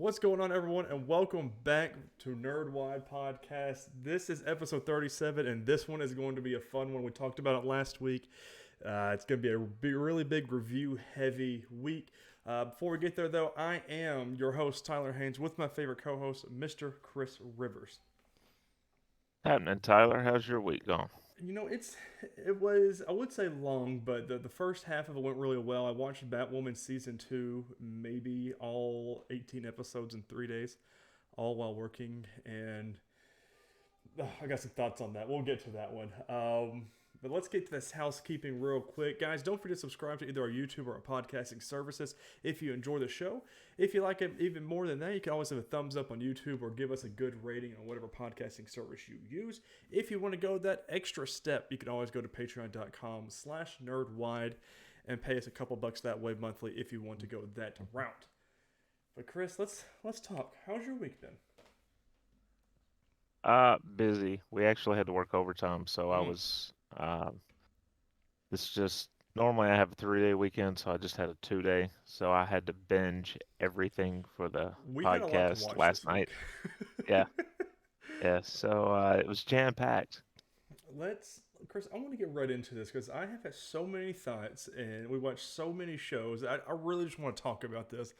What's going on, everyone, and welcome back to NerdWide Podcast. This is episode 37, and this one is going to be a fun one. We talked about it last week. It's going to be a really big review-heavy week. Before we get there, though, I am your host, Tyler Haynes, with my favorite co-host, Mr. Chris Rivers. Happening, Tyler? How's your week going? It was I would say long, but the first half of it went really well. I watched Batwoman season 2, maybe all 18 episodes in 3 days, all while working, and I got some thoughts on that. We'll get to that one. But let's get to this housekeeping real quick. Guys, don't forget to subscribe to either our YouTube or our podcasting services if you enjoy the show. If you like it even more than that, you can always have a thumbs up on YouTube or give us a good rating on whatever podcasting service you use. If you want to go that extra step, you can always go to patreon.com/nerdwide and pay us a couple bucks that way monthly if you want to go that route. But Chris, let's talk. How's your week been? Busy. We actually had to work overtime, so I Mm. was. This just normally I have a 3-day weekend, so I just had a 2-day. So I had to binge everything for the We had a lot to podcast watch last this night. week. Yeah, yeah. So it was jam packed. Let's, Chris, I want to get right into this because I have had so many thoughts and we watched so many shows. I really just want to talk about this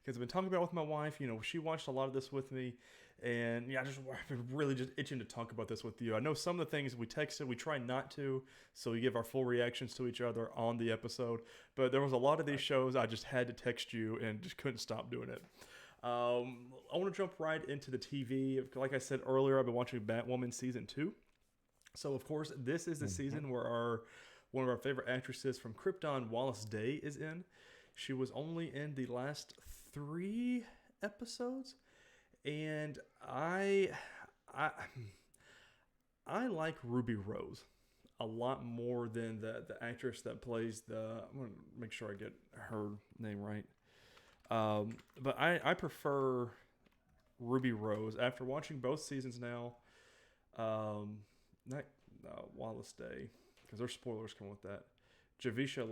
because I've been talking about it with my wife. She watched a lot of this with me. And yeah, I've been really just itching to talk about this with you. I know some of the things we texted, we try not to, so we give our full reactions to each other on the episode. But there was a lot of these shows I just had to text you and just couldn't stop doing it. I want to jump right into the TV. Like I said earlier, I've been watching Batwoman season 2. So of course, this is the Hmm. season where our one of our favorite actresses from Krypton, Wallace Day, is in. She was only in the last 3 episodes, and I I like Ruby Rose a lot more than the actress that plays the. I'm gonna make sure I get her name right. But I prefer Ruby Rose after watching both seasons now. Um, not Wallace Day, because there's spoilers come with that. Javisha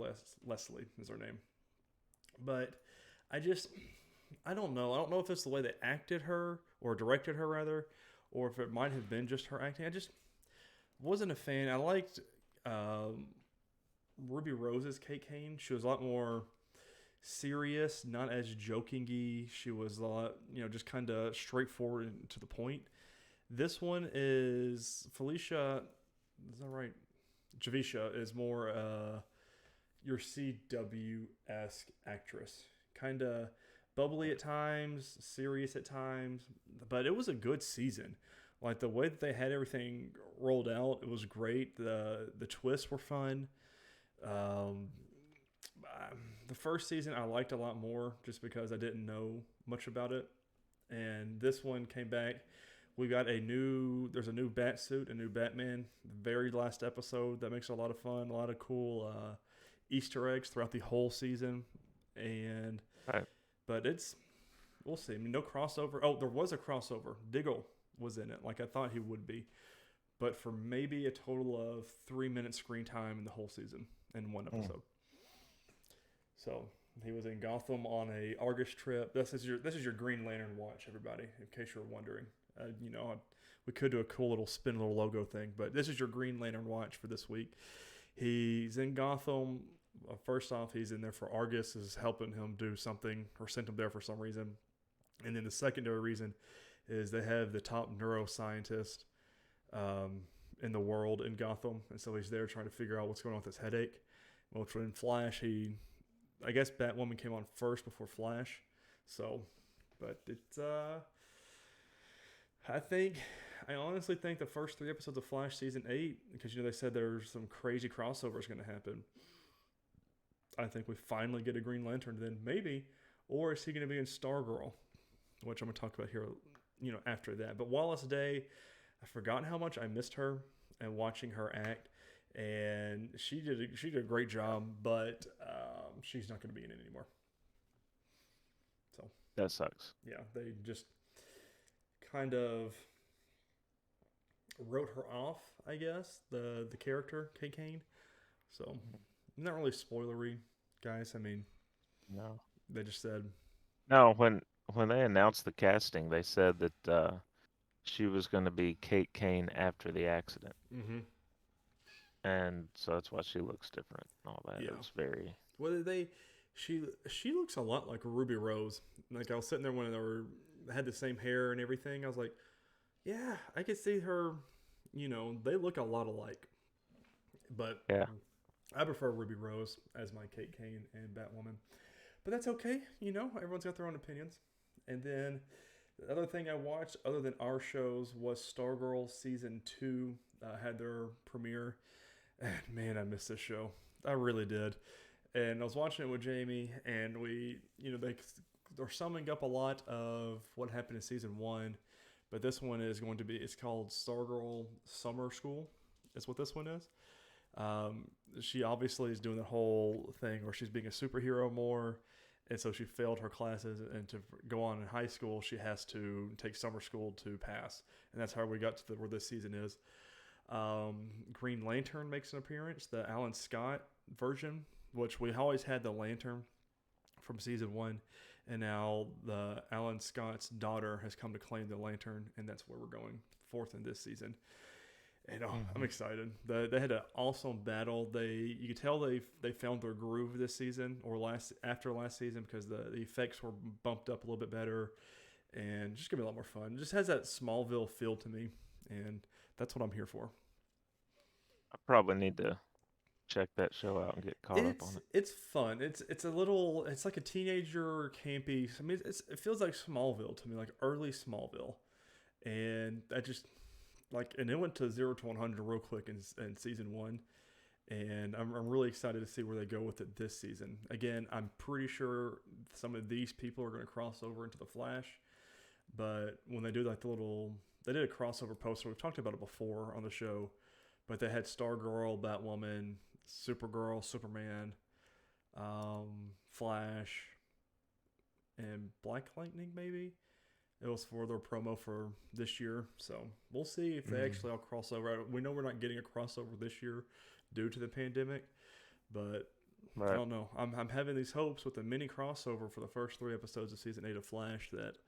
Leslie is her name. But I just, I don't know. I don't know if it's the way they acted her or directed her rather, or if it might have been just her acting. I just wasn't a fan. I liked um, Ruby Rose's Kate Kane. She was a lot more serious, not as jokingy. She was a lot, just kind of straightforward and to the point. This one is Felicia. Is that right? Javisha is more your CW esque actress. Kind of bubbly at times, serious at times, but it was a good season. Like the way that they had everything rolled out, it was great. The twists were fun. Um, the first season I liked a lot more just because I didn't know much about it, and this one came back. We got there's a new bat suit, a new Batman. The very last episode that makes it a lot of fun, a lot of cool Easter eggs throughout the whole season, and Right. but we'll see. I mean, no crossover. Oh, there was a crossover. Diggle was in it, like I thought he would be, but for maybe a total of 3 minutes screen time in the whole season in one Mm. episode. So he was in Gotham on a Argus trip. This is your Green Lantern watch, everybody. In case you're wondering, we could do a cool little spin little logo thing, but this is your Green Lantern watch for this week. He's in Gotham. First off, he's in there for Argus is helping him do something or sent him there for some reason, and then the secondary reason is they have the top neuroscientist um, in the world in Gotham, and so he's there trying to figure out what's going on with his headache. Which in Flash, I guess Batwoman came on first before Flash. So, but I think, I honestly think the first 3 episodes of Flash season 8, because they said there's some crazy crossovers going to happen. I think we finally get a Green Lantern then, maybe. Or is he going to be in Stargirl? Which I'm going to talk about here, after that. But Wallace Day, I've forgotten how much I missed her and watching her act. And she did a great job, but she's not going to be in it anymore. So That sucks. yeah, they just kind of wrote her off, I guess, the character Kay Kane. So not really spoilery, guys. I mean, No. they just said, No. when they announced the casting, they said that she was going to be Kate Kane after the accident, Mm-hmm. and so that's why she looks different and all that. It Yeah. was very, Whether they, she looks a lot like Ruby Rose. Like I was sitting there when they were had the same hair and everything. I was like, yeah, I could see her. They look a lot alike. But yeah. I prefer Ruby Rose as my Kate Kane and Batwoman. But that's okay. Everyone's got their own opinions. And then the other thing I watched, other than our shows, was Stargirl season 2. Had their premiere, and man, I missed this show. I really did. And I was watching it with Jamie, and they're summing up a lot of what happened in season 1. But this one is going to be. It's called Stargirl Summer School. Is what this one is. Um, she obviously is doing the whole thing where she's being a superhero more, and so she failed her classes, and to go on in high school, she has to take summer school to pass, and that's how we got to where this season is. Green Lantern makes an appearance, the Alan Scott version, which we always had the Lantern from season 1, and now the Alan Scott's daughter has come to claim the Lantern, and that's where we're going forth in this season. And I'm Hmm. excited. They had an awesome battle. You could tell they found their groove this season or after last season because the effects were bumped up a little bit better and just gonna be a lot more fun. It just has that Smallville feel to me, and that's what I'm here for. I probably need to check that show out and get caught up on it. It's fun. It's like a teenager campy. I mean, it feels like Smallville to me, like early Smallville, and I just and it went to 0 to 100 real quick in season 1, and I'm really excited to see where they go with it this season. Again, I'm pretty sure some of these people are going to cross over into the Flash, but when they do they did a crossover poster. We've talked about it before on the show, but they had Stargirl, Batwoman, Supergirl, Superman, Flash, and Black Lightning maybe. It was for their promo for this year, so we'll see if they Mm. actually all cross over. We know we're not getting a crossover this year due to the pandemic, but I Right. don't know. I'm having these hopes with the mini crossover for the first 3 episodes of season 8 of Flash that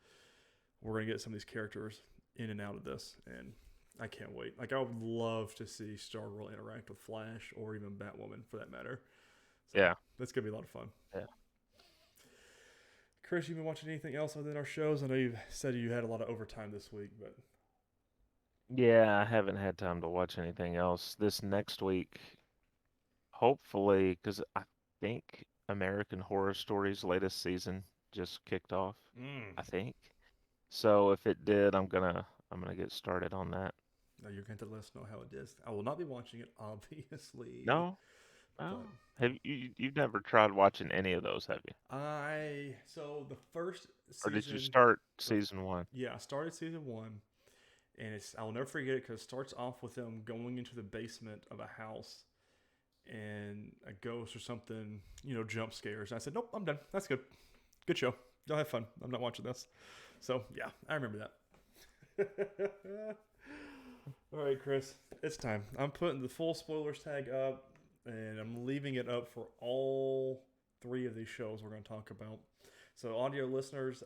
we're gonna get some of these characters in and out of this, and I can't wait. Like I would love to see Stargirl interact with Flash or even Batwoman for that matter. So Yeah. that's gonna be a lot of fun. Yeah. Chris, you been watching anything else other than our shows? I know you said you had a lot of overtime this week, but Yeah, I haven't had time to watch anything else. This next week, hopefully, because I think American Horror Story's latest season just kicked off. mm. I think. So if it did, I'm gonna get started on that. No, you're going to let us know how it is. I will not be watching it, obviously, No? but No. Have you've never tried watching any of those, have you? the first Or did you season, start the season one? yeah, I started season 1, and I'll never forget it because it starts off with them going into the basement of a house, and a ghost or something, jump scares. And I said, nope, I'm done. That's good. Good show. Y'all have fun. I'm not watching this. So yeah, I remember that. All right, Chris, it's time. I'm putting the full spoilers tag up, and I'm leaving it up for all 3 of these shows we're going to talk about. So, audio listeners,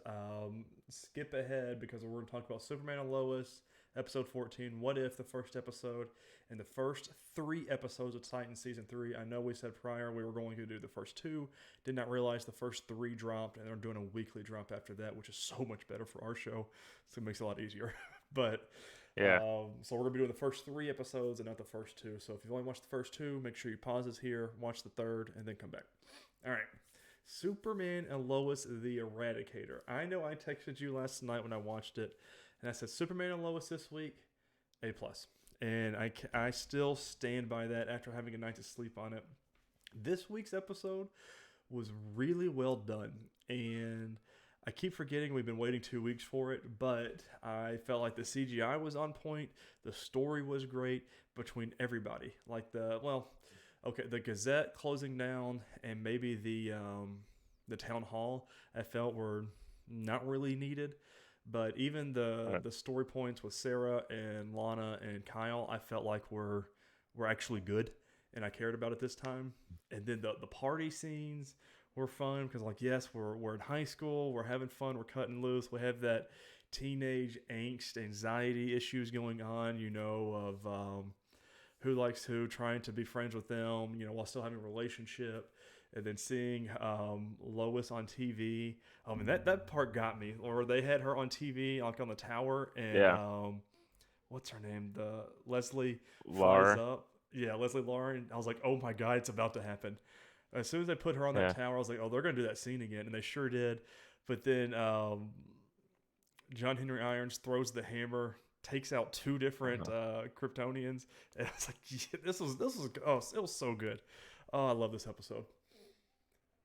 skip ahead because we're going to talk about Superman and Lois, episode 14, What If, the first episode, and the first 3 episodes of Titan season 3. I know we said prior we were going to do the first 2. Did not realize the first 3 dropped, and they're doing a weekly drop after that, which is so much better for our show. So, it makes it a lot easier. But Yeah. so we're gonna be doing the first 3 episodes and not the first 2. So if you've only watched the first 2, make sure you pause this here, watch the third, and then come back. All right. Superman and Lois the Eradicator. I know I texted you last night when I watched it, and I said Superman and Lois this week, A plus, and I still stand by that after having a night to sleep on it. This week's episode was really well done, and I keep forgetting we've been waiting 2 weeks for it, but I felt like the CGI was on point. The story was great between everybody. Like the Gazette closing down and maybe the town hall I felt were not really needed. But even Right. the story points with Sarah and Lana and Kyle, I felt like were actually good, and I cared about it this time. And then the party scenes were fun because, like, yes, we're in high school, we're having fun, we're cutting loose, we have that teenage angst, anxiety issues going on, of who likes who, trying to be friends with them, while still having a relationship. And then seeing Lois on TV, and that part got me. Or they had her on TV, like on the tower, and Yeah. what's her name? The Leslie flies Lar. up. Yeah, Leslie Lauren. I was like, oh my god, it's about to happen. As soon as they put her on that Yeah. tower, I was like, oh, they're gonna do that scene again, and they sure did. But then John Henry Irons throws the hammer, takes out two different Uh-huh. Kryptonians, and I was like, yeah, this was oh, it was so good. Oh, I love this episode.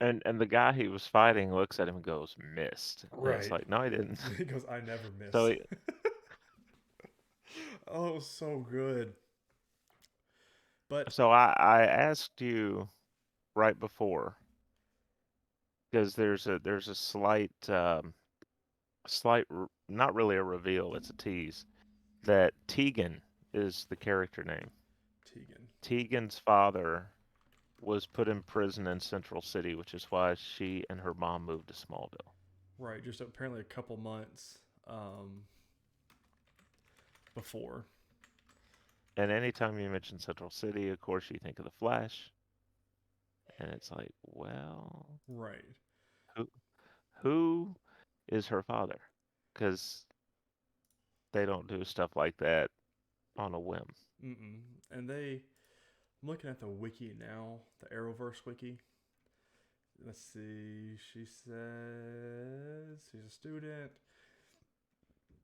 And the guy he was fighting looks at him and goes, "Missed." And it's Right. like, no, he didn't. He goes, I never So miss. Oh, it was so good. But I asked you right before because there's a not really a reveal, it's a tease that Tegan is the character name. Tegan, Tegan's father was put in prison in Central City, which is why she and her mom moved to Smallville. right? Just apparently a couple months before. And anytime you mention Central City, of course, you think of the Flash, and it's like, well, Right. who who is her father? Because they don't do stuff like that on a whim. Mm-mm. And I'm looking at the wiki now, the Arrowverse wiki. Let's see. She says she's a student.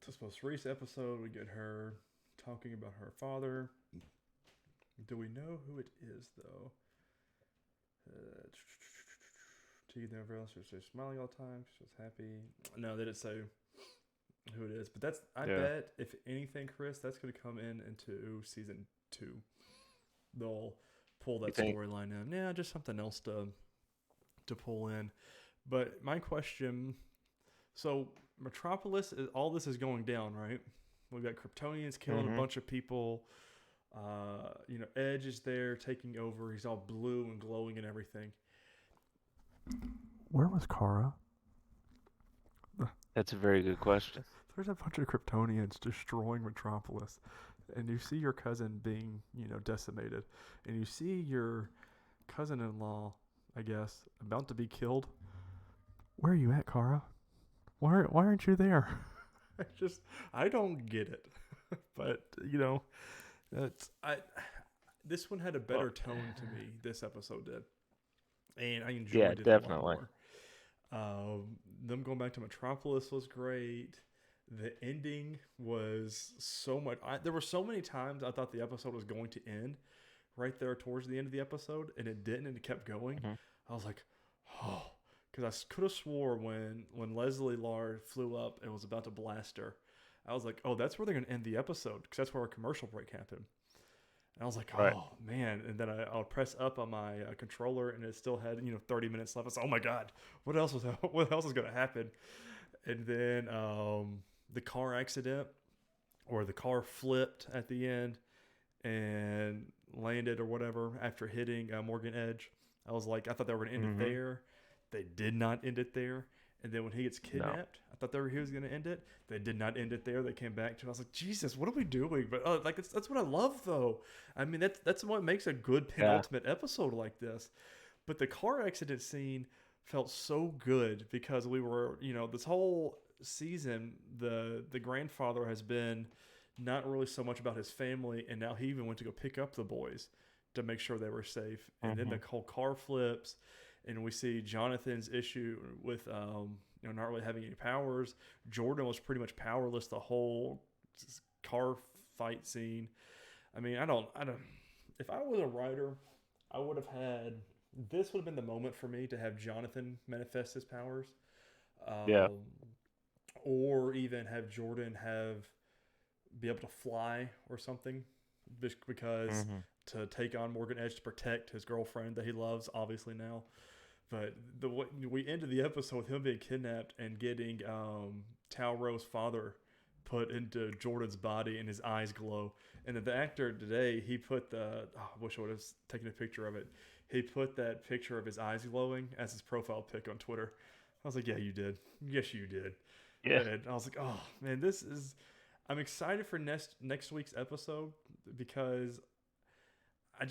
This most recent episode, we get her talking about her father. Do we know who it is, though? Uh, Tegan never else. She's smiling all the time. She's happy. No, they didn't say who it is. But I Yeah. bet, if anything, Chris, that's going to come into season 2. They'll pull You that think? storyline in. Yeah, just something else to pull in. But my question, so Metropolis, all this is going down, right? We've got Kryptonians killing a Mm-hmm. bunch of people. Edge is there taking over. He's all blue and glowing and everything. Where was Kara? That's a very good question. There's a bunch of Kryptonians destroying Metropolis, and you see your cousin being, decimated, and you see your cousin-in-law, I guess, about to be killed. Where are you at, Kara? Why aren't you there? I don't get it. But that's I. This one had a Well, better tone to me. This episode did, and I yeah, enjoyed it a lot definitely. more. Them going back to Metropolis was great. The ending was so much. There were so many times I thought the episode was going to end right there towards the end of the episode, and it didn't, and it kept going. Hmm. I was like, oh, because I could have swore when Leslie Lar flew up and was about to blast her, I was like, oh, that's where they're gonna end the episode because that's where our commercial break happened. And I was like, Right. oh man! And then I would press up on my controller, and it still had 30 minutes left. I was like, oh my god, what else is gonna happen? And then the car accident, or the car flipped at the end and landed or whatever after hitting Morgan Edge. I was like, I thought they were gonna end it Mm-hmm. there. They did not end it there. And then when he gets No. kidnapped, I thought he was going to end it. They did not end it there. They came back to it. I was like, Jesus, what are we doing? But that's what I love, though. I mean, that's what makes a good Yeah. penultimate episode like this. But the car accident scene felt so good because we were, this whole season, the grandfather has been not really so much about his family, and now he even went to go pick up the boys to make sure they were safe. And then Mm-hmm. the whole car flips, and we see Jonathan's issue with not really having any powers. Jordan was pretty much powerless the whole car fight scene. I mean, I don't. If I was a writer, I would have had this would have been the moment for me to have Jonathan manifest his powers, Yeah. um, or even have Jordan be able to fly or something, just because Mm-hmm. to take on Morgan Edge to protect his girlfriend that he loves, obviously now. But we ended the episode with him being kidnapped and getting Talro's father put into Jordan's body and his eyes glow. And then the actor today, he put the, oh, I wish I would have taken a picture of it. He put that picture of his eyes glowing as his profile pic on Twitter. I was like, yeah, you did. Yes, you did. Yeah, And I was like, oh man, this is. I'm excited for next week's episode because I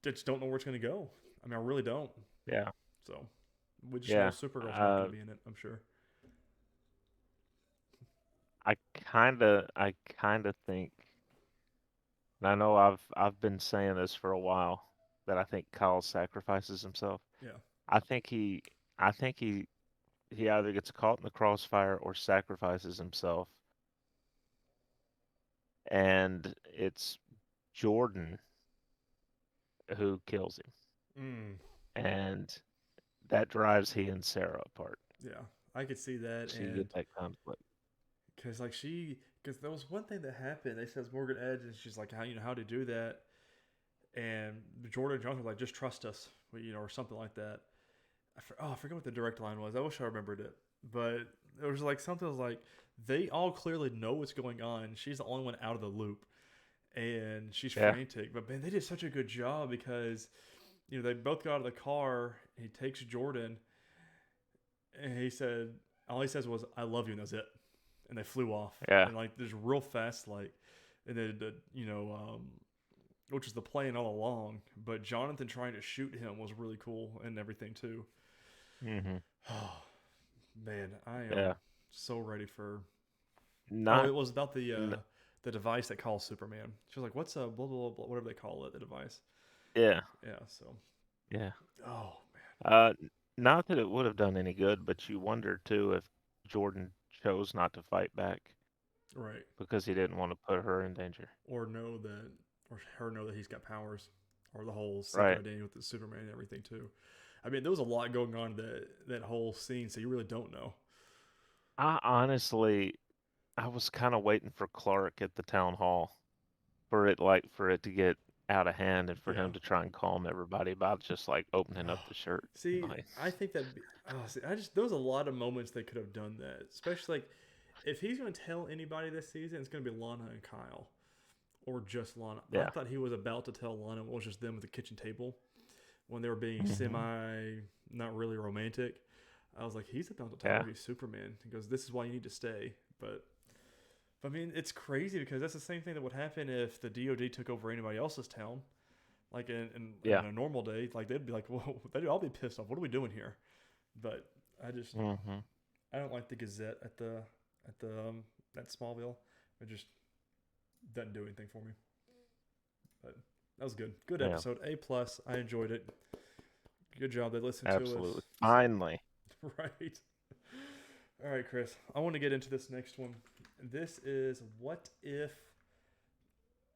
just don't know where it's going to go. I mean, I really don't. yeah, So we just know yeah. Supergirl's not going Uh, to be in it. I'm sure. I kinda think, and I know I've been saying this for a while, that I think Kyle sacrifices himself. Yeah. I think he, I think he either gets caught in the crossfire or sacrifices himself, and it's Jordan who kills him, Mm, and that drives he and Sarah apart. yeah. I could see that, So you and get that conflict. because because there was one thing that happened. They says Morgan Edge, and she's like, how to do that, and Jordan Johnson was like, just trust us, or something like that. I forget what the direct line was. I wish I remembered it, but it was like something was like they all clearly know what's going on. She's the only one out of the loop, and she's Yeah, frantic. But man, they did such a good job because they both got out of the car. He takes Jordan, and all he says was, "I love you," and that's it. And they flew off, yeah. and like there's real fast, like, and then which is the plan all along. But Jonathan trying to shoot him was really cool and everything too. Hmm. Oh man, I am Yeah. so ready for. Oh, Not, it was about n the device that calls Superman. She was like, "What's a blah blah blah, whatever they call it, the device." yeah, Yeah. So, yeah. oh Not that it would have done any good, but you wonder too if Jordan chose not to fight back man, right. because he didn't want to put her in danger. Or know that, or her know that he's got powers, or the whole secret Right. identity with the Superman and everything too. I mean, there was a lot going on in that whole scene, so you really don't know. I honestly, I was kind of waiting for Clark at the town hall for it to get out of hand and for Yeah. him to try and calm everybody by just like opening up the shirt. See, Like, I think that. I just there was a lot of moments they could have done that, especially like if he's going to tell anybody this season, it's going to be Lana and Kyle, or just Lana. I yeah. thought he was about to tell Lana it was just them at the kitchen table when they were being Hmm. semi, not really romantic. I was like, he's about to tell her Yeah. he's Superman. He goes, "This is why you need to stay." But I mean, it's crazy because that's the same thing that would happen if the DoD took over anybody else's town. Like in Yeah. a normal day, like they'd be like, "Well, they'd all be pissed off. What are we doing here?" But I just Hmm. I don't like the Gazette at the at Smallville. It just doesn't do anything for me. But that was good. Good Yeah. episode. A plus. I enjoyed it. Good job. They listened to us. Absolutely. So Finally, right. All right, Chris. I want to get into this next one. This is what if.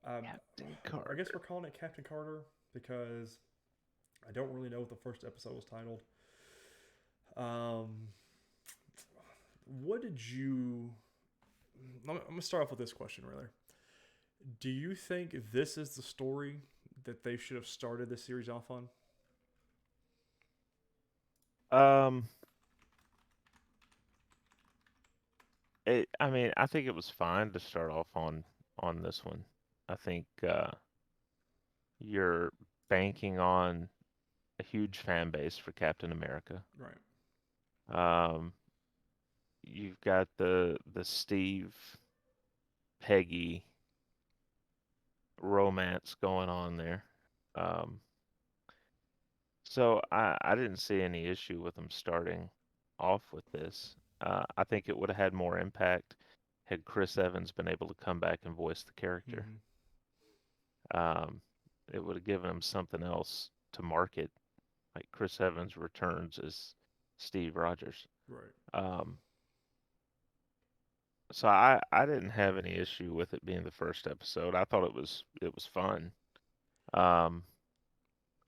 Um, Captain I guess Carter. we're calling it Captain Carter because I don't really know what the first episode was titled. Um, what did you? I'm gonna start off with this question. Rather, do you think this is the story that they should have started this series off on? Um, I mean, I think it was fine to start off on this one. I think you're banking on a huge fan base for Captain America. Right. Um, you've got the Steve Peggy romance going on there. Um, so I didn't see any issue with them starting off with this. I think it would have had more impact had Chris Evans been able to come back and voice the character. Mm-hmm. Um, it would have given him something else to market, like Chris Evans returns as Steve Rogers. Right. Um, so I didn't have any issue with it being the first episode. I thought it was fun. Um,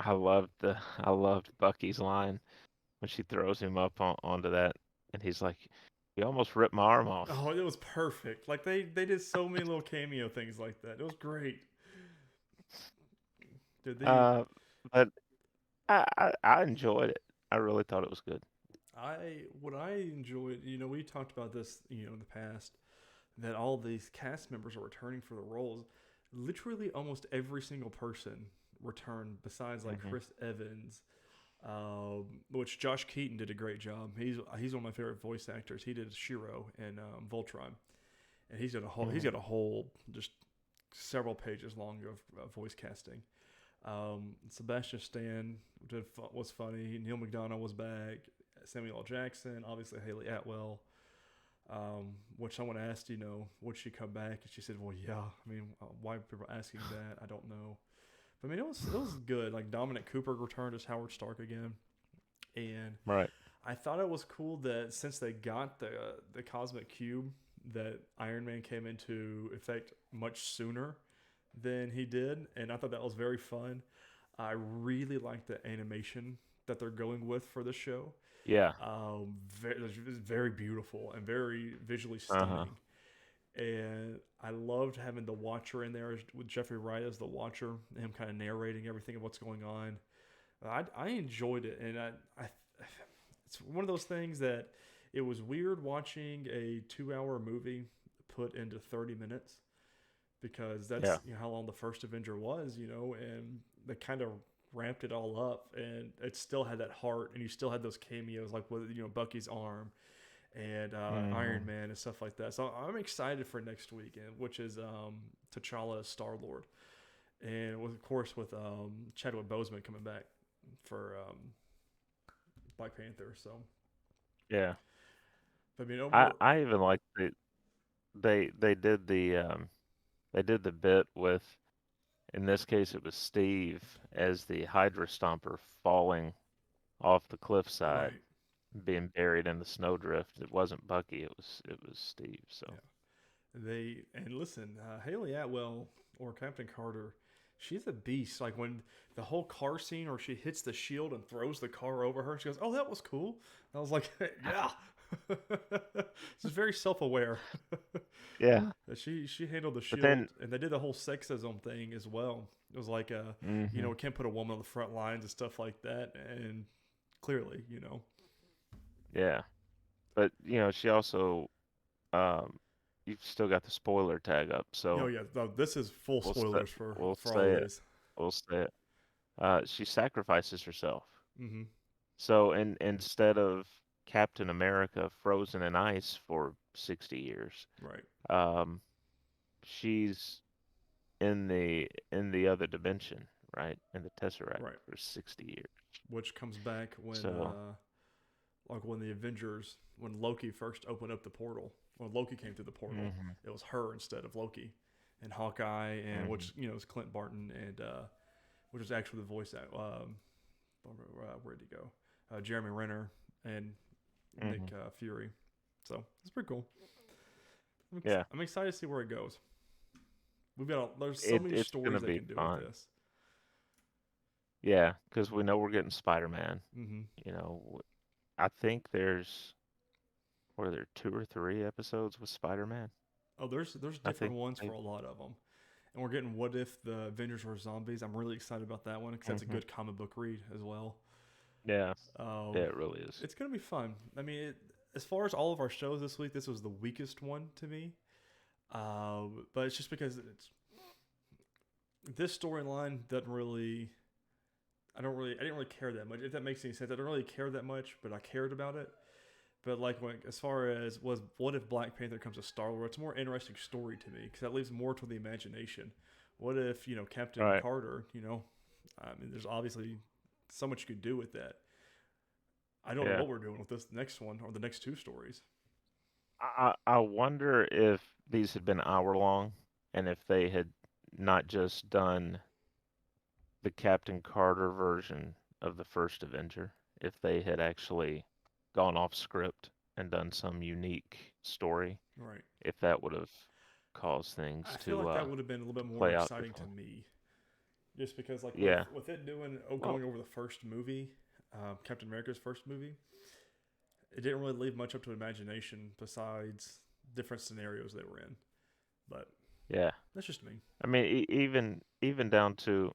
I loved Bucky's line when she throws him up onto that, and he's like, "You almost ripped my arm off." Oh, it was perfect. Like they did so many little cameo things like that. It was great. Did the Uh, but I enjoyed it. I really thought it was good. I what I enjoyed, we talked about this, in the past. that all these cast members are returning for the roles. Literally, almost every single person returned, besides like Hmm. Chris Evans, which Josh Keaton did a great job. He's one of my favorite voice actors. He did Shiro in Voltron, and he's Hmm. got a whole just several pages long of voice casting. Sebastian Stan was funny. Neil McDonough was back. Samuel L. Jackson, obviously Haley Atwell. Which someone asked, would she come back? And she said, "Well, yeah. I mean, why are people asking that? I don't know." But I mean, it was good. Like Dominic Cooper returned as Howard Stark again, and Right. I thought it was cool that since they got the cosmic cube, that Iron Man came into effect much sooner than he did, and I thought that was very fun. I really like the animation that they're going with for the show. Yeah. It's very beautiful and very visually Uh-huh. stunning. And I loved having the Watcher in there with Jeffrey Wright as the Watcher, and him kind of narrating everything of what's going on. I enjoyed it, and I it's one of those things that it was weird watching a 2 hour movie put into 30 minutes because that's Yeah. how long the first Avenger was, and they kind of ramped it all up, and it still had that heart, and you still had those cameos like with Bucky's arm and Hmm. Iron Man and stuff like that. So I'm excited for next weekend, which is T'Challa as Star Lord, and of course with Chadwick Boseman coming back for Black Panther. So, Yeah. I mean, I over I even like they did they did the bit with, in this case it was Steve as the Hydra Stomper falling off the cliffside, right, being buried in the snowdrift. It wasn't Bucky, it was Steve. So, yeah. And listen, Haley Atwell or Captain Carter, she's a beast. Like when the whole car scene, or she hits the shield and throws the car over her, she goes, "Oh, that was cool." And I was like, "Yeah." She's very self-aware. yeah. She handled the But shield, then, and they did the whole sexism thing as well. It was like, hmm, we can't put a woman on the front lines and stuff like that. And clearly, yeah. But she also, um, you've still got the spoiler tag up, oh so yeah, no, this is full we'll say spoilers for we'll for all say of it. these. We'll say it. She sacrifices herself. Mm-hmm. So instead of Captain America frozen in ice for 60 years, Right, um, she's in the other dimension, right? In the Tesseract right. for 60 years. Which comes back when So, like when the Avengers, when Loki first opened up the portal, when Loki came through the portal, hmm, it was her instead of Loki, and Hawkeye, and hmm, which is Clint Barton, and which is actually the voice act. Where'd he go? Jeremy Renner and Nick hmm, Fury. So it's pretty cool. yeah, I'm excited to see where it goes. There's so many it's gonna stories they be can do with fun. this. Yeah, because we know we're getting Spider-Man. Mm-hmm. You know, I think were there 2 or 3 episodes with Spider-Man? Oh, there's I different think ones for they, a lot of them. And we're getting What If the Avengers Were Zombies. I'm really excited about that one because that's a hmm, good comic book read as well. yeah, yeah, Um, it really is. it's gonna be fun. I mean, as far as all of our shows this week, this was the weakest one to me. But it's just because this storyline doesn't really. I didn't really care that much. If that makes any sense, I don't really care that much, but I cared about it. But like as far as was what if Black Panther comes to Star Wars, it's a more interesting story to me because that leaves more to the imagination. What if Captain Right. Carter? I mean, there's obviously so much you could do with that. I don't know Yeah. what we're doing with this next one or the next two stories. I wonder if these had been hour long and if they had not just done the Captain Carter version of the first Avenger, if they had actually gone off script and done some unique story, Right. if that would have caused things I feel like that would have been a little to bit more play out exciting to differently. me, just because like with Yeah. with it doing Well, going over the first movie, Captain America's first movie, it didn't really leave much up to imagination besides different scenarios they were in. But yeah. that's just me. I mean, even down to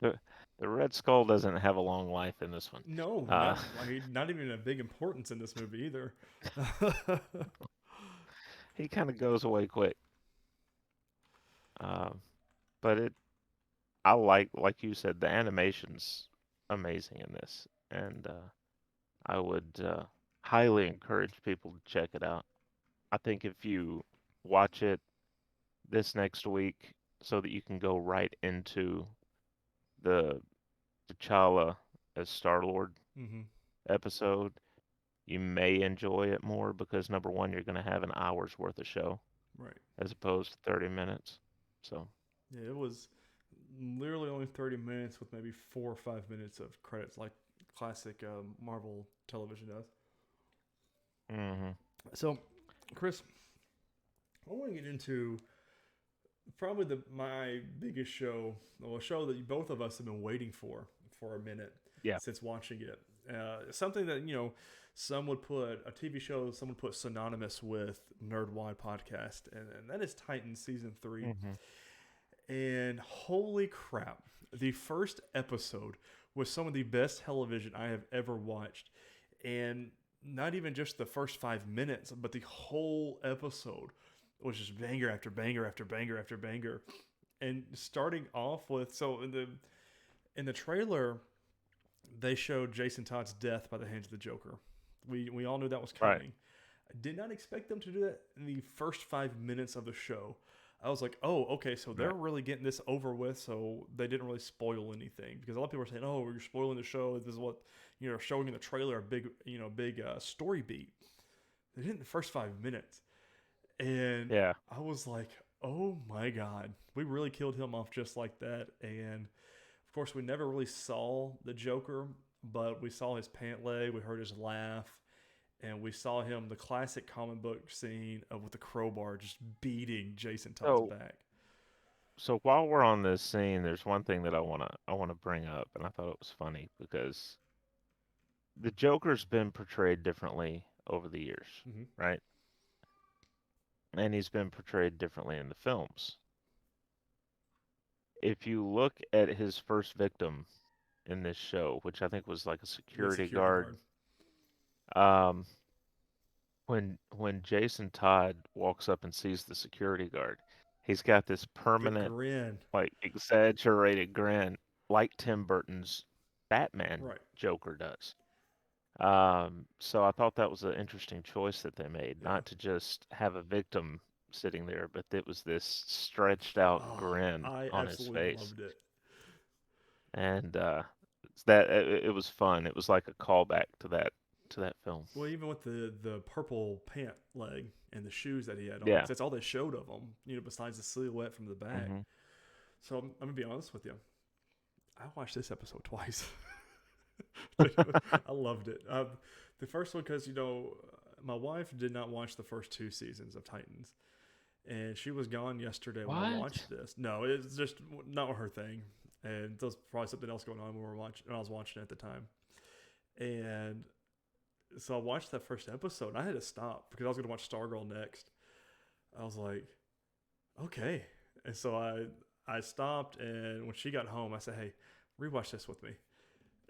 the the Red Skull doesn't have a long life in this one. No, not even a big importance in this movie either. he kind of goes away quick. Um, but I like you said, the animation's amazing in this, and I would highly encourage people to check it out. I think if you watch it this next week, so that you can go right into the T'Challa as Star-Lord Mm-hmm. episode, you may enjoy it more because number one, you're going to have an hour's worth of show Right. as opposed to 30 minutes. So, Yeah, it was literally only 30 minutes with maybe 4 or 5 minutes of credits, like classic Marvel television does. hmm So, Chris, I want to get into probably my biggest show, well, a show that both of us have been waiting for a minute yeah, since watching it. Something that some would put a TV show, some would put synonymous with NerdWide podcast, and that is Titan season 3. hmm And holy crap, the first episode was some of the best television I have ever watched. And not even just the first 5 minutes, but the whole episode was just banger after banger after banger after banger. And starting off with, so in the trailer, they showed Jason Todd's death by the hands of the Joker. We all knew that was right. coming. I did not expect them to do that in the first 5 minutes of the show. I was like, oh, okay, so they're Right. really getting this over with, so they didn't really spoil anything because a lot of people are saying, oh, you're spoiling the show. This is what showing in the trailer a big story beat. They did it in the first 5 minutes, and Yeah. I was like, oh my god, we really killed him off just like that. And of course, we never really saw the Joker, but we saw his pant leg, we heard his laugh, and we saw him the classic comic book scene of with the crowbar just beating Jason Todd's So, back. so while we're on this scene, there's one thing that I wanna bring up, and I thought it was funny because the Joker's been portrayed differently over the years, Mm-hmm. right? And he's been portrayed differently in the films. If you look at his first victim in this show, which I think was like a The security security guard, guard. um, when Jason Todd walks up and sees the security guard, he's got this The permanent, grin. like exaggerated grin, like Tim Burton's Batman Right. Joker does. So I thought that was an interesting choice that they made, Yeah. not to just have a victim sitting there, but it was this stretched out Oh, grin I on his absolutely face. loved it. And that it was fun. It was like a callback to that film. Well, even with the purple pant leg and the shoes that he had on, Yeah. because that's all they showed of him, besides the silhouette from the back. hmm So I'm gonna be honest with you. I watched this episode twice. I loved it. The first one because my wife did not watch the first 2 seasons of Titans, and she was gone yesterday when I What? watched this. No, it's just not her thing, and there's probably something else going on when I was watching it at the time. And so I watched that first episode. And I had to stop because I was going to watch Stargirl next. I was like, okay, and so I stopped, and when she got home, I said, hey, rewatch this with me.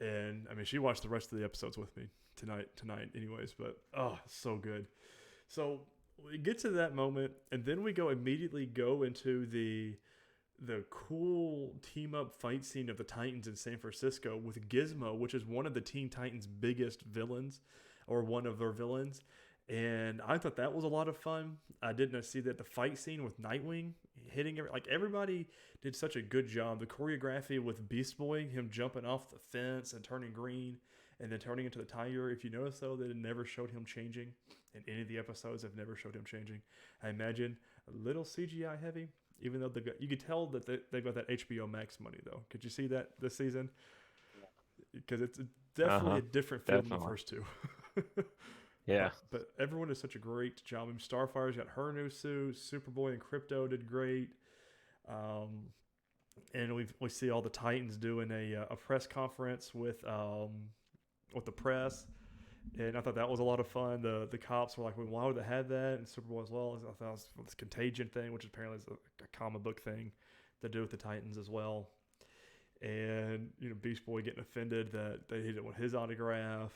And I mean, she watched the rest of the episodes with me tonight, anyways. But oh, so good. So we get to that moment, and then we immediately go into the cool team up fight scene of the Titans in San Francisco with Gizmo, which is one of the Teen Titans' biggest villains, or one of their villains. And I thought that was a lot of fun. I didn't see that the fight scene with Nightwing hitting like everybody did such a good job. The choreography with Beast Boy, him jumping off the fence and turning green and then turning into the tiger. If you notice though, that it never showed him changing in any of the episodes. Have never showed him changing. I imagine a little CGI heavy, even though you could tell that they've got that HBO Max money though. Could you see that this season? Because it's definitely Uh-huh. a different feel than the Definitely. first two. Yeah. But everyone did such a great job. I mean, Starfire's got her new suit. Superboy and Crypto did great. Um, and we see all the Titans doing a press conference with the press, and I thought that was a lot of fun. The cops were like, well, "Why would they have that?" And Superboy as well. I thought it was this contagion thing, which apparently is a comic book thing to do with the Titans as well. And Beast Boy getting offended that they hit it with his autograph.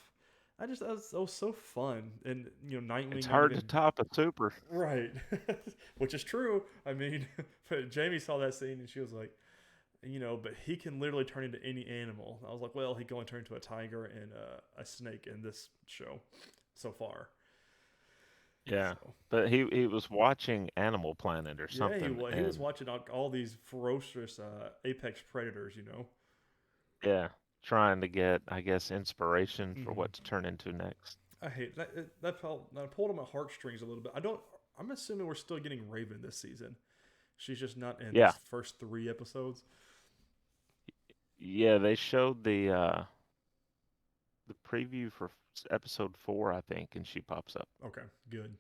that was so fun, and It's Nightwing not hard to even top a super. right, which is true. I mean, but Jamie saw that scene and she was like, but he can literally turn into any animal. I was like, well, he can only turn into a tiger and a snake in this show so far. Yeah. So But he was watching Animal Planet or yeah, something, he was and watching all these ferocious apex predators. yeah, trying to get, I guess, inspiration for Hmm. what to turn into next. I hate that. That felt that pulled on my heartstrings a little bit. I don't. I'm assuming we're still getting Raven this season. She's just not in Yeah. these first three episodes. Yeah, they showed the preview for episode 4, I think, and she pops up. Okay, good.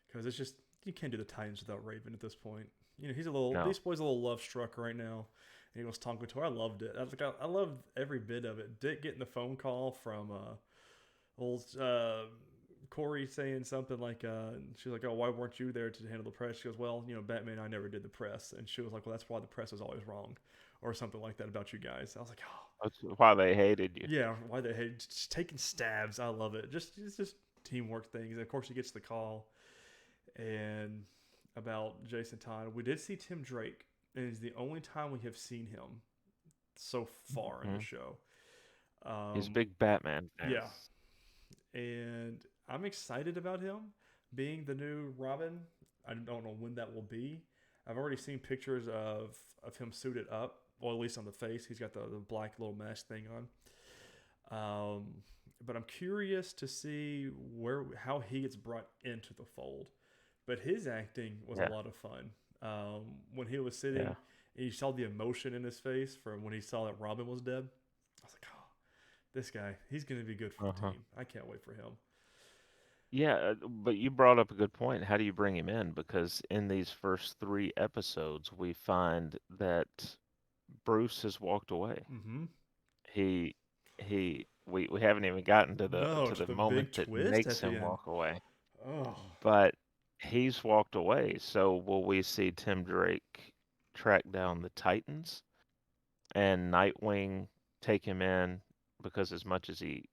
Because it's just you can't do the Titans without Raven at this point. He's a little No. Beast Boy's a little love struck right now, and he was talking to her. I loved it. I loved every bit of it. Dick getting the phone call from old Corey saying something like, she was like, "Oh, why weren't you there to handle the press?" She goes, "Well, Batman, I never did the press," and she was like, "Well, that's why the press is always wrong," or something like that about you guys. I was like, "Oh, That's why they hated you. yeah, why they hate just taking stabs." I love it. It's just teamwork things. And of course, he gets the call and about Jason Todd. We did see Tim Drake, and it's the only time we have seen him so far in the Hmm. show. He's a Um, big Batman fan. yeah, and I'm excited about him being the new Robin. I don't know when that will be. I've already seen pictures of him suited up, or at least on the face. He's got the black little mask thing on. But I'm curious to see how he gets brought into the fold. But his acting was a Yeah. lot of fun. When he was sitting, Yeah. and you saw the emotion in his face from when he saw that Robin was dead. I was like, oh, this guy, he's going to be good for the Uh-huh. team. I can't wait for him. Yeah, but you brought up a good point. How do you bring him in? Because in these first 3 episodes, we find that Bruce has walked away. Mm-hmm. He we haven't even gotten to the No, to the moment big that twist makes at the him end. walk away. Oh, But he's walked away. So will we see Tim Drake track down the Titans and Nightwing take him in because as much as he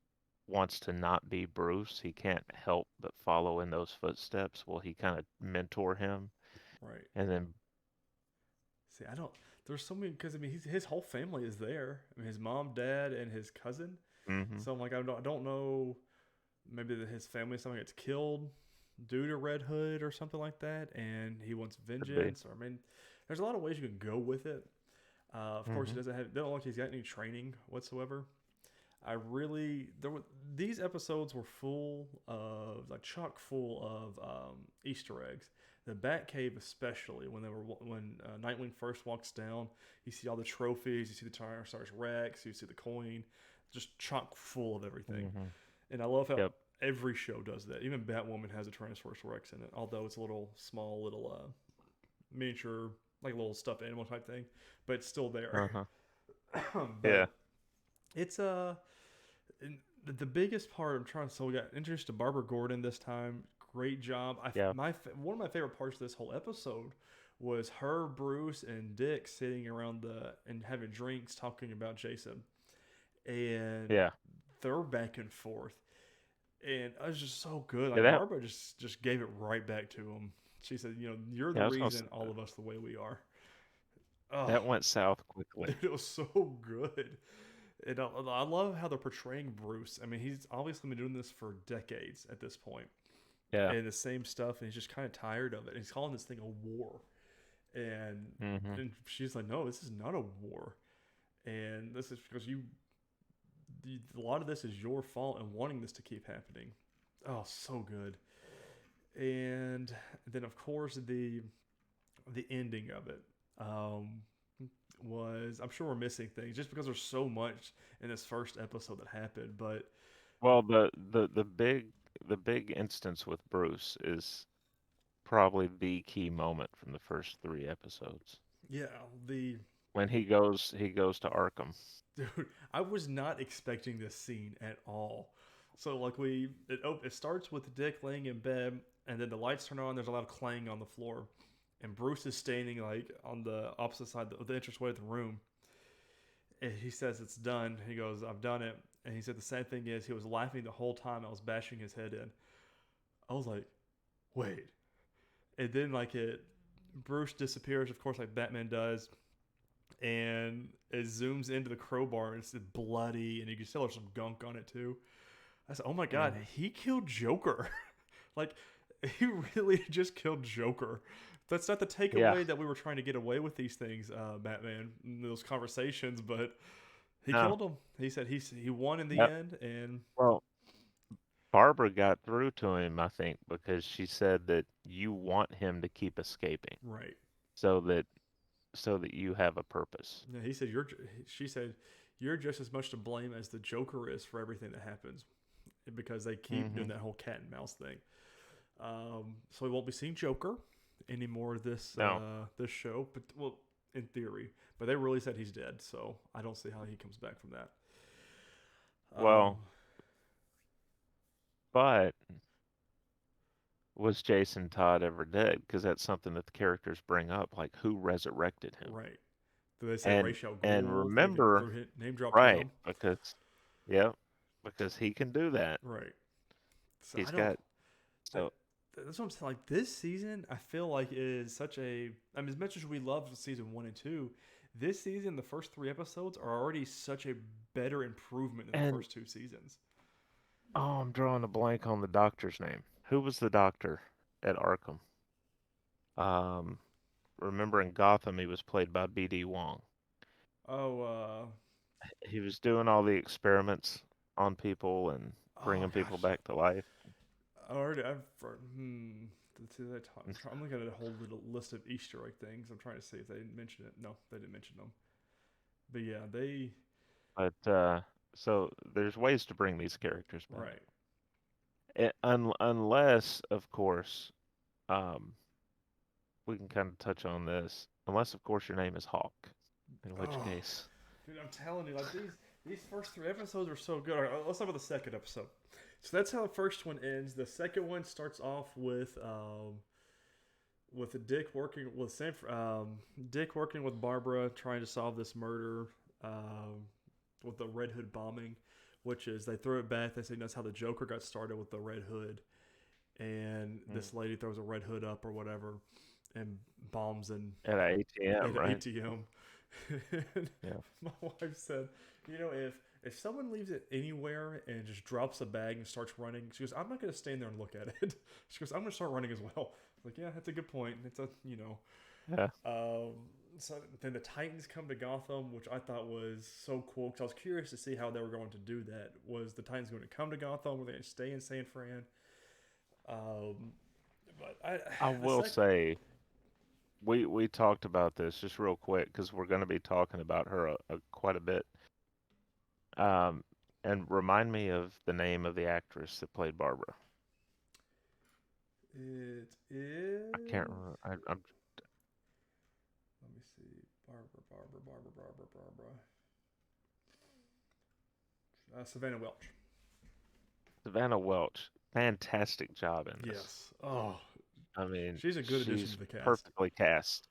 wants to not be Bruce, he can't help but follow in those footsteps. Will he kind of mentor him? right. And then, See, I don't. There's so many because I mean, his whole family is there. I mean, his mom, dad, and his cousin. hmm So I'm like, I don't know. Maybe that his family someone gets killed due to Red Hood or something like that, and he wants could be. vengeance. Or I mean, there's a lot of ways you can go with it. Of course, he hmm doesn't have. They don't look like he's got any training whatsoever. I really there were these episodes were full of like chock full of Easter eggs. The Batcave, especially when Nightwing first walks down, you see all the trophies, you see the Tyrannosaurus Rex, you see the coin, just chock full of everything. hmm And I love how Yep. every show does that. Even Batwoman has a Tyrannosaurus Rex in it, although it's a little small, little miniature, like a little stuffed animal type thing, but it's still there. Uh-huh. Yeah. But it's the biggest part I'm trying. So we got introduced to Barbara Gordon this time. Great job. Yeah. One of my favorite parts of this whole episode was her, Bruce, and Dick sitting around and having drinks, talking about Jason, and Yeah. they're back and forth, and it was just so good. Yeah. Like Barbara just gave it right back to him. She said, "You're the Yeah. I was gonna say, reason all of us the way we are." Oh, that went south quickly. dude, it was so good. And I love how they're portraying Bruce. I mean, he's obviously been doing this for decades at this point, Yeah. and the same stuff, and he's just kind of tired of it. And he's calling this thing a war, and hmm and she's like, "No, this is not a war, and this is because a lot of this is your fault and wanting this to keep happening." Oh, so good. And then of course the ending of it. Um, was I'm sure we're missing things just because there's so much in this first episode that happened. But Well, the big instance with Bruce is probably the key moment from the first 3 episodes yeah, the when he goes to Arkham. dude, I was not expecting this scene at all. So like it starts with Dick laying in bed, and then the lights turn on. There's a lot of clang on the floor, and Bruce is standing like on the opposite side, the entranceway of the room, And he says it's done. He goes, I've done it. And he said the same thing is he was laughing the whole time I was bashing his head in. I was like, wait. And then like it, Bruce disappears, of course, like Batman does, and it zooms into the crowbar and it's bloody, and you can tell there's some gunk on it too. I said, oh my god, Hmm. he killed Joker. Like he really just killed Joker. That's not the Yeah. takeaway that we were trying to get away with these things, Batman, in those conversations, but he No. killed him. He said he won in the Yep. end, and Well, Barbara got through to him, I think, because she said that you want him to keep escaping right. so that you have a purpose. Yeah, he said you're. She said you're just as much to blame as the Joker is for everything that happens because they keep doing Hmm. that whole cat and mouse thing. So we won't be seeing Joker anymore No. this show, but well, in theory, but they really said he's dead, so I don't see how he comes back from that. Um, Well, but was Jason Todd ever dead? Because that's something that the characters bring up, like who resurrected him. right. Do they say And Ra's al and Ghul? They even remember, throw name drop right, him. because yeah, because he can do that. Right. So I He's don't. got That, so that's what I'm saying. Like this season, I feel like is such a. I mean, as much as we loved season 1 and 2, this season, the first 3 episodes are already such a better improvement than the and first 2 seasons. oh, I'm drawing a blank on the doctor's name. Who was the doctor at Arkham? Um, remember in Gotham he was played by B.D. Wong. Oh, He was doing all the experiments on people and oh bringing people gosh, back to life. I already I've I'm looking at a whole little list of Easter egg things. I'm trying to see if they didn't mention it. No, they didn't mention them. But yeah, they But so there's ways to bring these characters back. right. Unless, of course, um, we can kind of touch on this. Unless, of course, your name is Hawk, in which Oh, case, dude, I'm telling you, like these first 3 episodes are so good. All right, let's talk about the second episode. So that's how the first one ends. The second one starts off with Dick working with Dick working with Barbara trying to solve this murder with the Red Hood bombing, which is they throw it back. They say that's how the Joker got started with the Red Hood, and mm, this lady throws a Red Hood up or whatever, and bombs and at an ATM, at an right? ATM. Yeah. My wife said, if someone leaves it anywhere and just drops a bag and starts running, she goes, I'm not going to stand there and look at it. She goes, I'm going to start running as well. Like, yeah, that's a good point. It's a, Yeah. um, so then the Titans come to Gotham, which I thought was so cool because I was curious to see how they were going to do that. Was the Titans going to come to Gotham? Were they going to stay in San Fran? Um, but I the will second, say we talked about this just real quick because we're going to be talking about her quite a bit. Um, and remind me of the name of the actress that played Barbara. it I can't is. remember. Let me see. Barbara. Savannah Welch. Savannah Welch, fantastic job in this. Yes. Oh, I mean, she's a good addition to she's the cast. perfectly cast.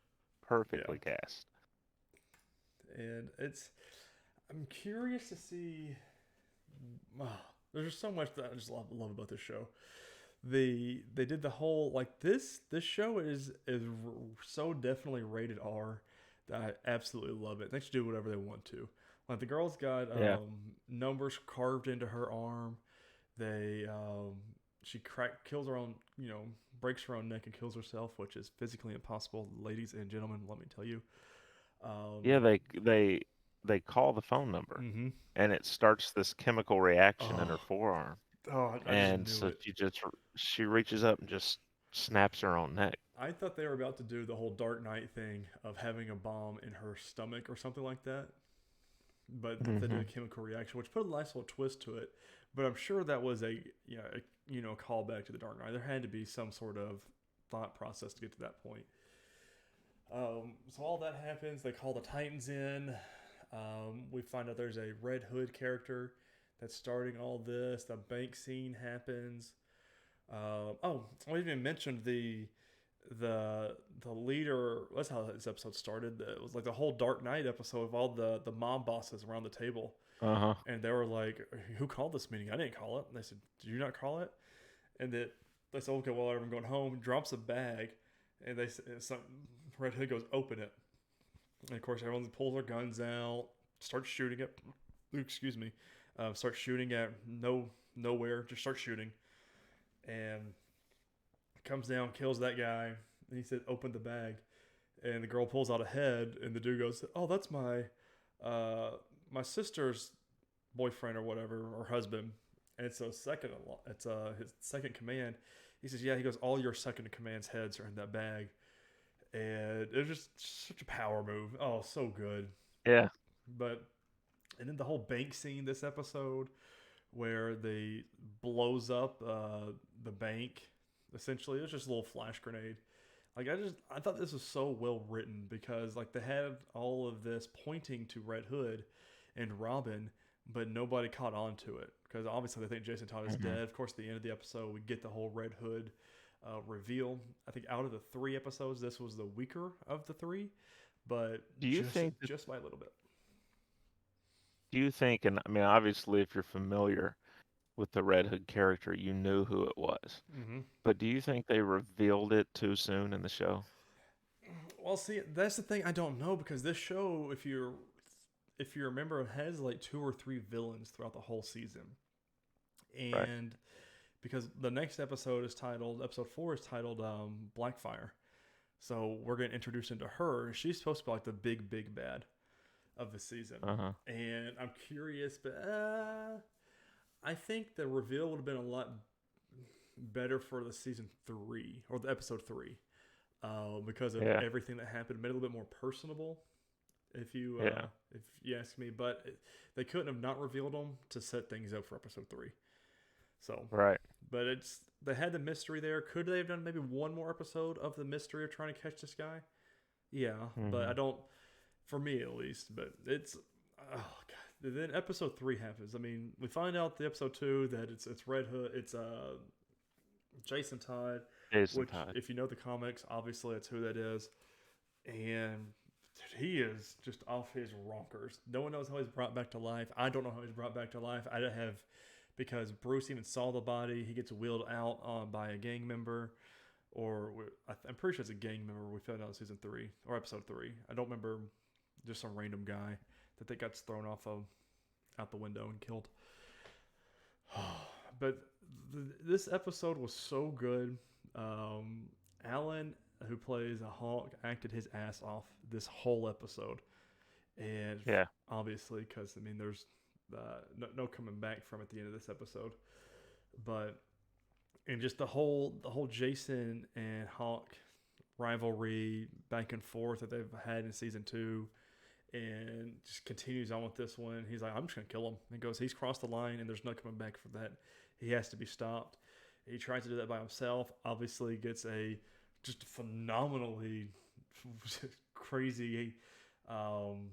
Yeah. Perfectly cast. And I'm curious to see. Oh, there's just so much that I just love about this show. They did the whole like this show is so definitely rated R that I absolutely love it. They should do whatever they want to. Like the girl's got Yeah. numbers carved into her arm. They she kills her own, breaks her own neck and kills herself, which is physically impossible, ladies and gentlemen. Let me tell you. Yeah, Um, they call the phone number mm-hmm. and it starts this chemical reaction in Oh, her forearm. I just And knew so it. she reaches up and just snaps her own neck. I thought they were about to do the whole Dark Knight thing of having a bomb in her stomach or something like that. But they did a Hmm. chemical reaction, which put a nice little twist to it. But I'm sure that was a callback to the Dark Knight. There had to be some sort of thought process to get to that point. So all that happens. They call the Titans in. We find out there's a Red Hood character that's starting all this. The bank scene happens. Oh, I even mentioned the leader. That's how this episode started. It was like the whole Dark Knight episode of all the mob bosses around the table, Uh-huh. and they were like, "Who called this meeting? I didn't call it." And they said, "Did you not call it?" And they said, "Okay, well, everyone going home." Drops a bag, and some Red Hood goes, "Open it." And of course, everyone pulls their guns out, starts shooting it. Excuse me, starts shooting at nowhere. Just start shooting, and comes down, kills that guy. And he said, "Open the bag." And the girl pulls out a head, and the dude goes, "Oh, that's uh, my sister's boyfriend or whatever, or husband." And it's his second command. He says, "Yeah." He goes, "All your second in command's heads are in that bag." And it was just such a power move. Oh, so good. Yeah. But and then the whole bank scene this episode where they blows up the bank. Essentially, it was just a little flash grenade. Like I thought this was so well written because like they had all of this pointing to Red Hood and Robin, but nobody caught on to it because obviously they think Jason Todd is Hmm. dead. Of course, at the end of the episode, we get the whole Red Hood reveal. I think out of the three episodes, this was the weaker of the three, but Do you just think that just by a little bit. do you think, and I mean obviously if you're familiar with the Red Hood character, you knew who it was. Mm-hmm. But do you think they revealed it too soon in the show? Well, see, that's the thing I don't know because this show, if you remember, it has like two or three villains throughout the whole season, Right. and because the next episode 4 is titled Blackfire, so we're getting introduced into her. She's supposed to be like the big bad of the season, Uh-huh. and I'm curious, but I think the reveal would have been a lot better for the season 3 or the episode 3, because of Yeah. everything that happened. It made it a little bit more personable, Yeah. if you ask me. But they couldn't have not revealed them to set things up for episode 3. So, Right. but they had the mystery there. Could they have done maybe one more episode of the mystery of trying to catch this guy? Yeah, but I Hmm. don't. For me at least, but it's oh god. Then episode 3 happens. I mean, we find out the episode 2 that it's Red Hood. It's Jason Todd, Jason which Todd. if you know the comics, obviously that's who that is. And he is just off his rockers. No one knows how he's brought back to life. I don't know how he's brought back to life. I don't have because Bruce even saw the body. He gets wheeled out by a gang member, or I'm pretty sure it's a gang member. We found out in season 3 or episode 3. I don't remember. Just some random guy that they got thrown off of out the window and killed. But this episode was so good. Alan, who plays a hawk, acted his ass off this whole episode, and Yeah. obviously, because I mean, there's no coming back from at the end of this episode. But and just the whole Jason and Hawk rivalry back and forth that they've had in season 2, and just continues on with this one. He's like, "I'm just gonna kill him." And goes, "He's crossed the line, and there's no coming back from that. He has to be stopped." He tries to do that by himself. Obviously, gets a just phenomenally crazy um,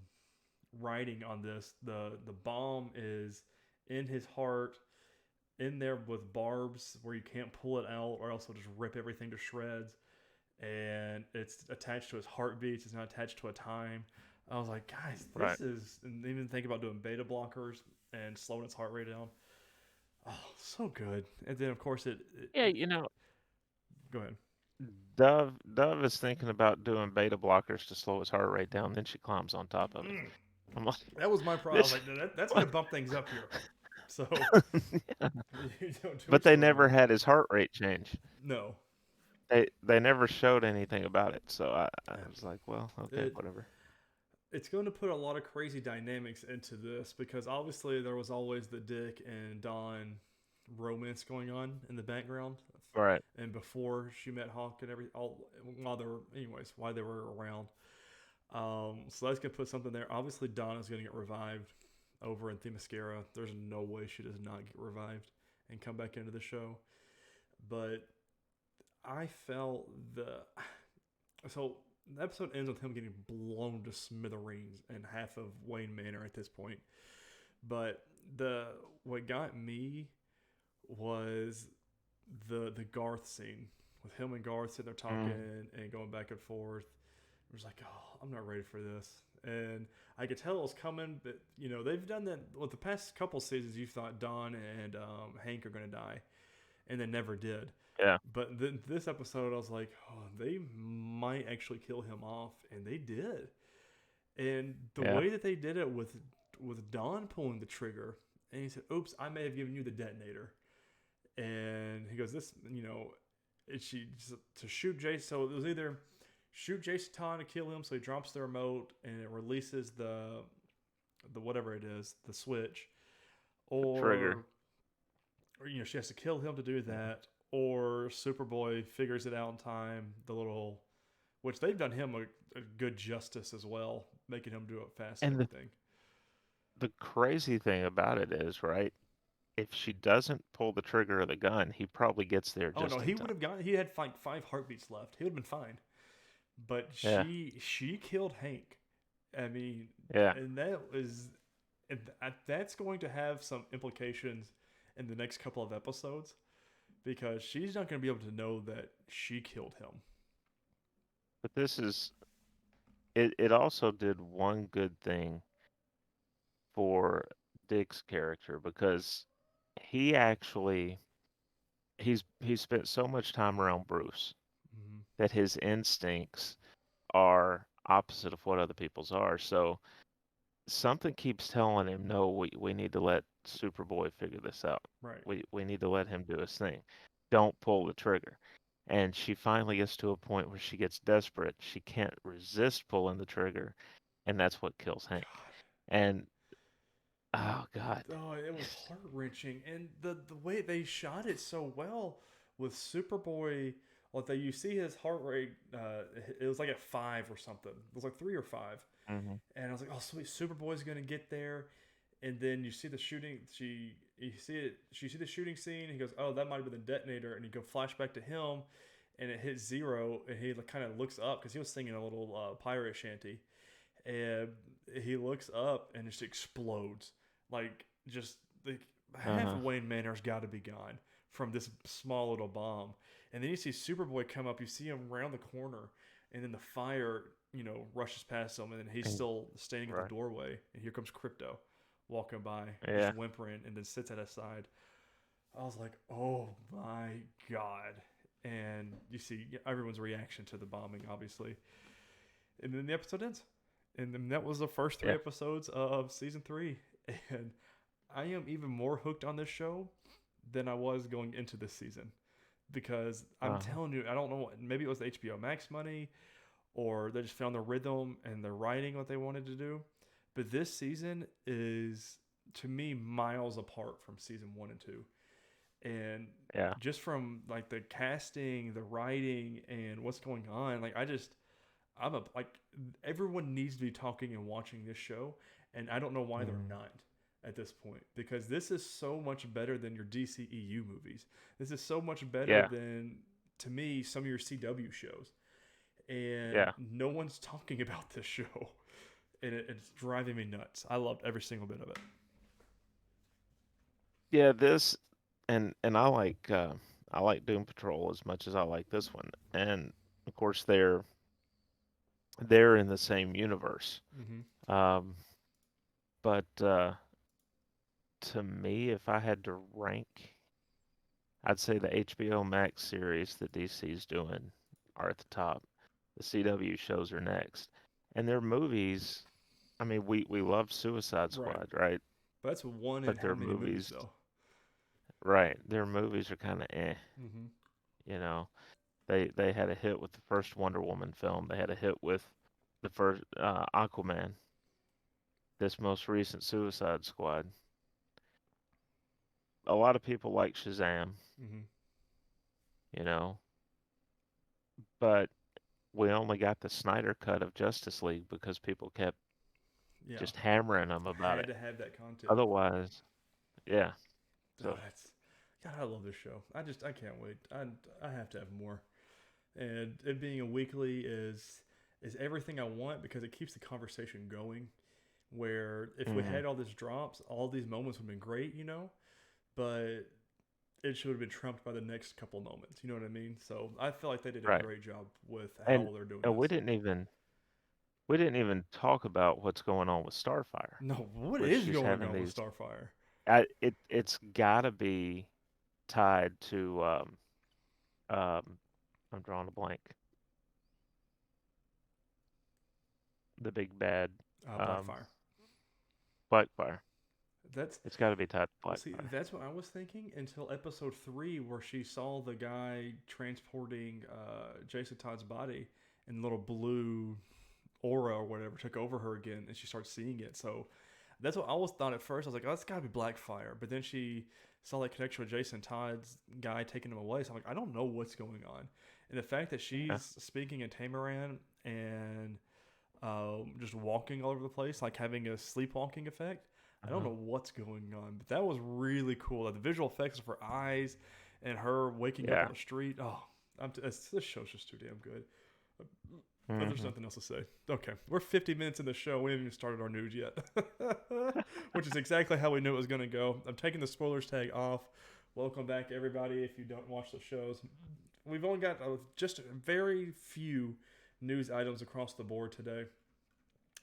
writing on this. The bomb is in his heart, in there with barbs where you can't pull it out, or else it'll just rip everything to shreds. And it's attached to his heartbeats. It's not attached to a time. I was like, guys, Right. this is. And even think about doing beta blockers and slowing its heart rate down. Oh, so good. And then of course Yeah, go ahead. Dove is thinking about doing beta blockers to slow his heart rate down, then she climbs on top of it. Mm, I'm like, that was my problem. I was this like, that's gonna bump things up here. So Yeah. you don't do But what they you want to never do. had his heart rate change. No. They never showed anything about it, so I Yeah. was like, well, okay, It whatever. it's going to put a lot of crazy dynamics into this because obviously there was always the Dick and Don romance going on in the background, Right. and before she met Hawk and everything, all while they were, anyways, while they were around. So that's gonna put something there. Obviously, Donna's gonna get revived over in Themyscira. There's no way she does not get revived and come back into the show. But I felt so the episode ends with him getting blown to smithereens in half of Wayne Manor at this point. But the what got me was the Garth scene with him and Garth sitting there talking Mm. and going back and forth. I was like, oh, I'm not ready for this. And I could tell it was coming, but they've done that with the past couple seasons. You thought Don and Hank are going to die, and they never did. Yeah. But then this episode, I was like, oh, they might actually kill him off, and they did. And the Yeah. way that they did it with Don pulling the trigger, and he said, "Oops, I may have given you the detonator." And he goes, "This, she to shoot Jason. So it was either shoot Jason Todd to kill him, so he drops the remote and it releases the whatever it is, the switch, Trigger. or she has to kill him to do that, or Superboy figures it out in time. The little, which they've done him a good justice as well, making him do it fast and And everything. the crazy thing about it is, right? If she doesn't pull the trigger of the gun, he probably gets there Oh no, just in he would time. have gotten. He had like 5 heartbeats left. He would have been fine. But Yeah. she killed Hank. I mean, Yeah. and that's going to have some implications in the next couple of episodes because she's not going to be able to know that she killed him. But this is it also did one good thing for Dick's character because he actually he's spent so much time around Bruce Mm-hmm. that his instincts are opposite of what other people's are. So something keeps telling him, no, we need to let Superboy figure this out. Right. We need to let him do his thing. Don't pull the trigger. And she finally gets to a point where she gets desperate. She can't resist pulling the trigger, and that's what kills Hank. God. And oh God. Oh, it was heart wrenching, and the way they shot it so well with Superboy. Like you see his heart rate, it was like at 5 or something. It was like 3 or 5, Hmm. and I was like, "Oh, sweet, Superboy's gonna get there." And then you see the shooting. You see it. She see the shooting scene. He goes, "Oh, that might have been the detonator." And you go flashback to him, and it hits zero. And he kind of looks up because he was singing a little pirate shanty, and he looks up and it just explodes. Like just like half Uh-huh. of Wayne Manor's got to be gone from this small little bomb. And then you see Superboy come up. You see him round the corner, and then the fire, rushes past him, and then he's And still standing at the right. doorway. And here comes Crypto, walking by, just Yeah. whimpering, and then sits at his side. I was like, "Oh my god!" And you see everyone's reaction to the bombing, obviously. And then the episode ends. And then that was the first three Yeah. episodes of season 3. And I am even more hooked on this show than I was going into this season because I'm Uh-huh. telling you, I don't know, maybe it was the HBO Max money or they just found the rhythm and the writing what they wanted to do. But this season is to me miles apart from season 1 and 2. And Yeah. just from like the casting, the writing and what's going on, like I'm a like everyone needs to be talking and watching this show, and I don't know why they're Hmm. not at this point because this is so much better than your DCEU movies. This is so much better Yeah. than to me some of your CW shows, and Yeah. no one's talking about this show, and it's driving me nuts. I loved every single bit of it. Yeah. This and I like Doom Patrol as much as I like this one. And of course they're in the same universe. Mm-hmm. Um, but to me, if I had to rank, I'd say the HBO Max series that DC's doing are at the top. The CW shows are next. And their movies, I mean, we love Suicide Right, Squad, right? but that's one in But how their many movies movies, though? right, their movies are kind of eh, Mm-hmm. you know. They had a hit with the first Wonder Woman film. They had a hit with the first Aquaman. This most recent Suicide Squad. A lot of people like Shazam, Mm-hmm. you know, but we only got the Snyder cut of Justice League because people kept Yeah, just hammering them about had it. to have that content. Otherwise, yeah. Oh, So, that's God. I love this show. I can't wait. I have to have more. And it being a weekly is everything I want because it keeps the conversation going. Where if we hmm had all these drops, all these moments would have been great, But it should have been trumped by the next couple moments. You know what I mean? So I feel like they did a Right. great job with how And they're doing and this. we didn't even talk about what's going on with Starfire, No, what where is she's going having on with these. Starfire? It's gotta be tied to um I'm drawing a blank. The big bad um Blackfire. Blackfire. That's It's got to be tied to See, Blackfire. that's what I was thinking until episode 3, where she saw the guy transporting Jason Todd's body, and the little blue aura or whatever took over her again, and she started seeing it. So that's what I always thought at first. I was like, oh, that's got to be Blackfire. But then she saw that connection with Jason Todd's guy taking him away. So I'm like, I don't know what's going on. And the fact that Yeah. she's speaking in Tamaran and just walking all over the place, like having a sleepwalking effect. I don't Uh-huh. know what's going on, but that was really cool. Like the visual effects of her eyes and her waking up on Yeah. the street. Oh, this show's just too damn good. But there's Hmm. nothing else to say. Okay, we're 50 minutes in the show. We haven't even started our news yet, which is exactly how we knew it was going to go. I'm taking the spoilers tag off. Welcome back, everybody. If you don't watch the shows, we've only got just very few news items across the board today.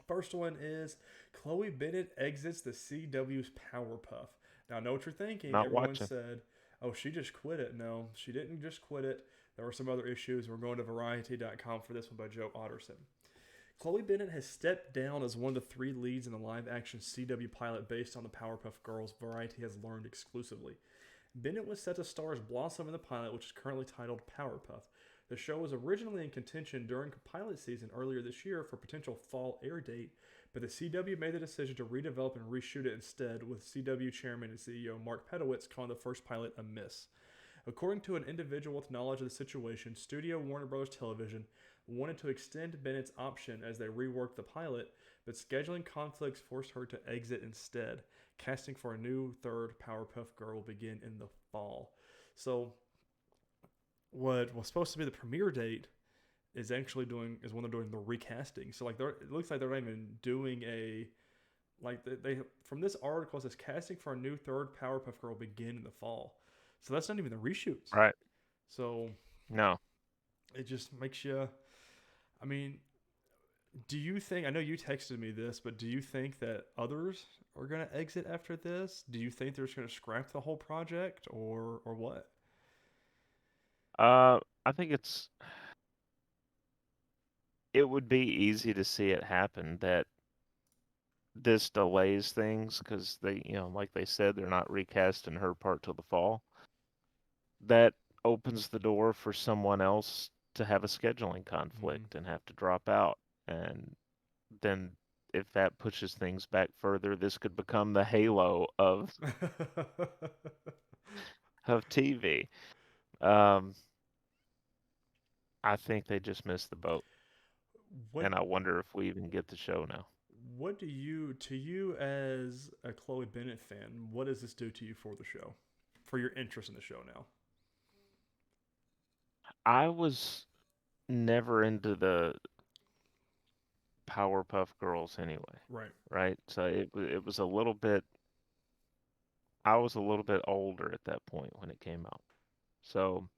First one is Chloe Bennett exits the CW's Powerpuff. Now, I know what you're thinking. Not Everyone watching. said, oh, she just quit it. No, she didn't just quit it. There were some other issues. We're going to Variety.com for this one by Joe Otterson. Chloe Bennett has stepped down as one of the three leads in the live action CW pilot based on the Powerpuff Girls, Variety has learned exclusively. Bennett was set to star as Blossom in the pilot, which is currently titled Powerpuff. The show was originally in contention during pilot season earlier this year for potential fall air date, but the CW made the decision to redevelop and reshoot it instead, with CW chairman and CEO Mark Pedowitz calling the first pilot a miss. According to an individual with knowledge of the situation, Studio Warner Bros. Television wanted to extend Bennett's option as they reworked the pilot, but scheduling conflicts forced her to exit instead. Casting for a new third Powerpuff Girl will begin in the fall. So, what was supposed to be the premiere date is when they're doing the recasting. So, like, it looks like they're not even doing a like they from this article it says casting for a new third Powerpuff Girl will begin in the fall. So that's not even the reshoots. Right. So No. it just makes you. I mean, do you think? I know you texted me this, but do you think that others are going to exit after this? Do you think they're just going to scrap the whole project, or what? I think it would be easy to see it happen that this delays things because like they said, they're not recasting her part till the fall. That opens the door for someone else to have a scheduling Mm-hmm. conflict and have to drop out. And then if that pushes things back further, this could become the halo of TV. Um, I think they just missed the boat, what and I wonder if we even get the show now. what do you to you as a Chloe Bennett fan? What does this do to you for the show, for your interest in the show now? I was never into the Powerpuff Girls anyway, Right. right? So it was a little bit. I was a little bit older at that point when it came out, so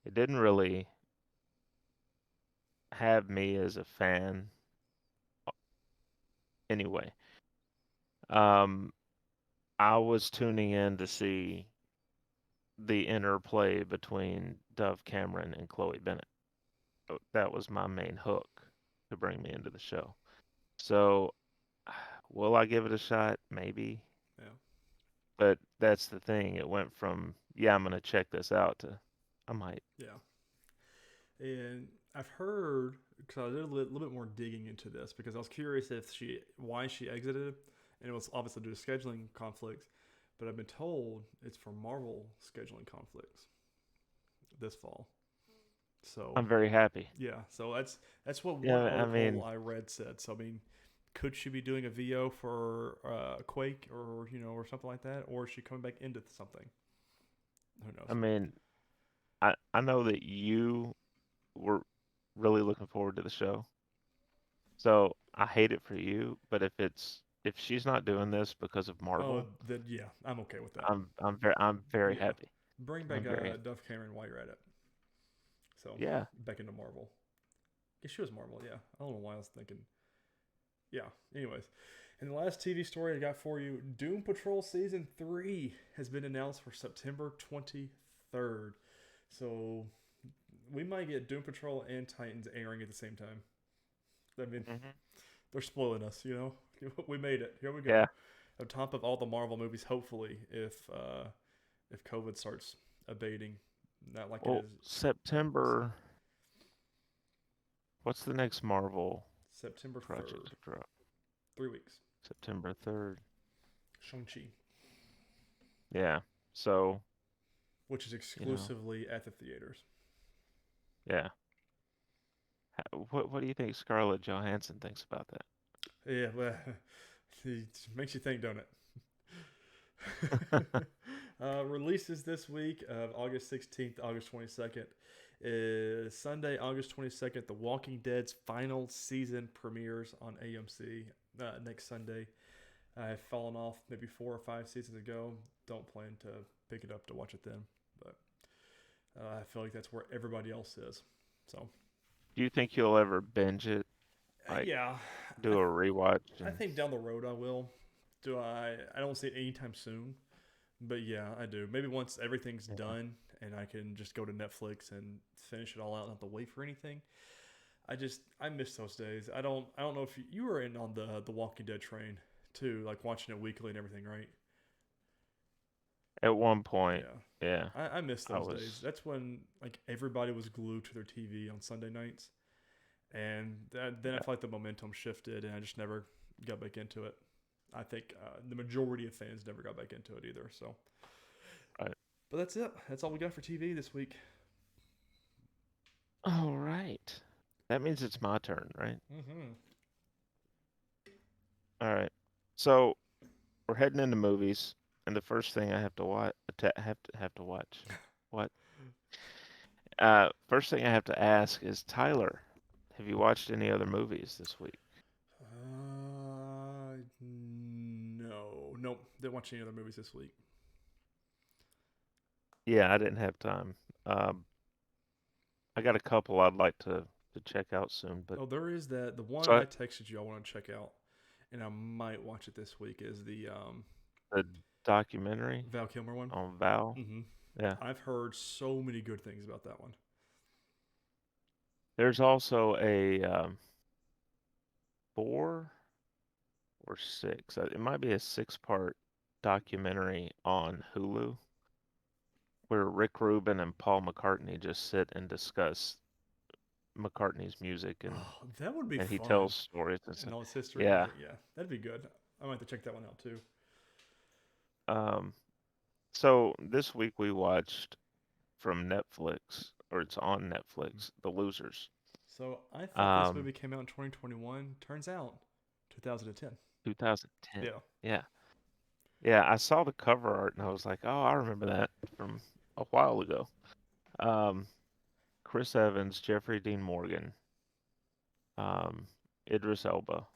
it didn't really have me as a fan anyway. Um, I was tuning in to see the interplay between Dove Cameron and Chloe Bennett. That was my main hook to bring me into the show. So, will I give it a shot? Maybe. Yeah. But that's the thing. It went from, yeah, I'm going to check this out to, I might. Yeah. And I've heard because I did little bit more digging into this because I was curious if she why she exited, and it was obviously due to scheduling conflicts. But I've been told it's for Marvel scheduling conflicts this fall. So I'm very happy. yeah, so that's what one Yeah, I article mean, I read said. So I mean, could she be doing a VO for Quake or or something like that, or is she coming back into something? Who I knows? mean, I know that you were really looking forward to the show. So I hate it for you, but if she's not doing this because of Oh, Marvel, then yeah, I'm okay with that. I'm very Yeah, happy. Bring back I'm very Duff Cameron while you're at it. So yeah. back into Marvel. I guess she was Marvel. Yeah, I don't know why I was thinking. Yeah. Anyways, and the last TV story I got for you: Doom Patrol season 3 has been announced for September 23rd. So we might get Doom Patrol and Titans airing at the same time. I mean, Hmm. they're spoiling us. We made it. Here we go. Yeah. On top of all the Marvel movies, hopefully, if COVID starts abating, not like it Well, is. We'll see. September. What's the next Marvel September project 3rd, to drop? 3 weeks. September 3rd. Shang-Chi, Yeah. So, which is you know, exclusively at the theaters. yeah. What do you think Scarlett Johansson thinks about Yeah, well, it makes you think, don't that? it? Releases this week of August 16th, August 22nd is Sunday, August 22nd. The Walking Dead's final season premieres on AMC next Sunday. I've fallen off maybe 4 or 5 seasons ago. Don't plan to pick it up to watch it then, but I feel like that's where everybody else is. So, Do you think you'll ever binge it? Like, yeah, I, do a rewatch I and think down the road I will. Do I? I don't see it anytime soon, but yeah, I do. Maybe once everything's yeah. done and I can just go to Netflix and finish it all out, not have to wait for anything. I miss those days. I don't know if you were in on the Walking Dead train too, like watching it weekly and everything, right? At one point, Yeah. yeah, I miss I those days. was. That's when like everybody was glued to their TV on Sunday nights, and then I Yeah. feel like the momentum shifted, and I just never got back into it. I think the majority of fans never got back into it either. So, Right. but that's it. That's all we got for TV this week. All right. That means it's my turn, right? Mm-hmm. All right. So we're heading into movies, and the first thing I have to watch, have to watch. What? First thing I have to ask is Tyler, have you watched any other movies this week? No, nope. Didn't watch any other movies this week. Yeah, I didn't have time. Um, I got a couple I'd like to check out soon, but Oh, there is that the one so I texted you. I want to check out, and I might watch it this week. Is the the documentary Val Kilmer one? on Val, Mm-hmm. yeah. I've heard so many good things about that one. There's also a 4 or 6. It might be a 6-part documentary on Hulu where Rick Rubin and Paul McCartney just sit and discuss McCartney's music Oh, that would be and he fun, tells stories and and stuff. all its history and Yeah. everything. Yeah, that'd be good. I might have to check that one out too. Um, so this week we watched from Netflix, or it's on Mhm. Netflix, The Losers. So I thought this Um, movie came out in 2021. Turns out, 2010. 2010. Yeah. Yeah. Yeah, I saw the cover art and I was like, oh, I remember that from a while ago. Um, Chris Evans, Jeffrey Dean Morgan, um, Idris Elba,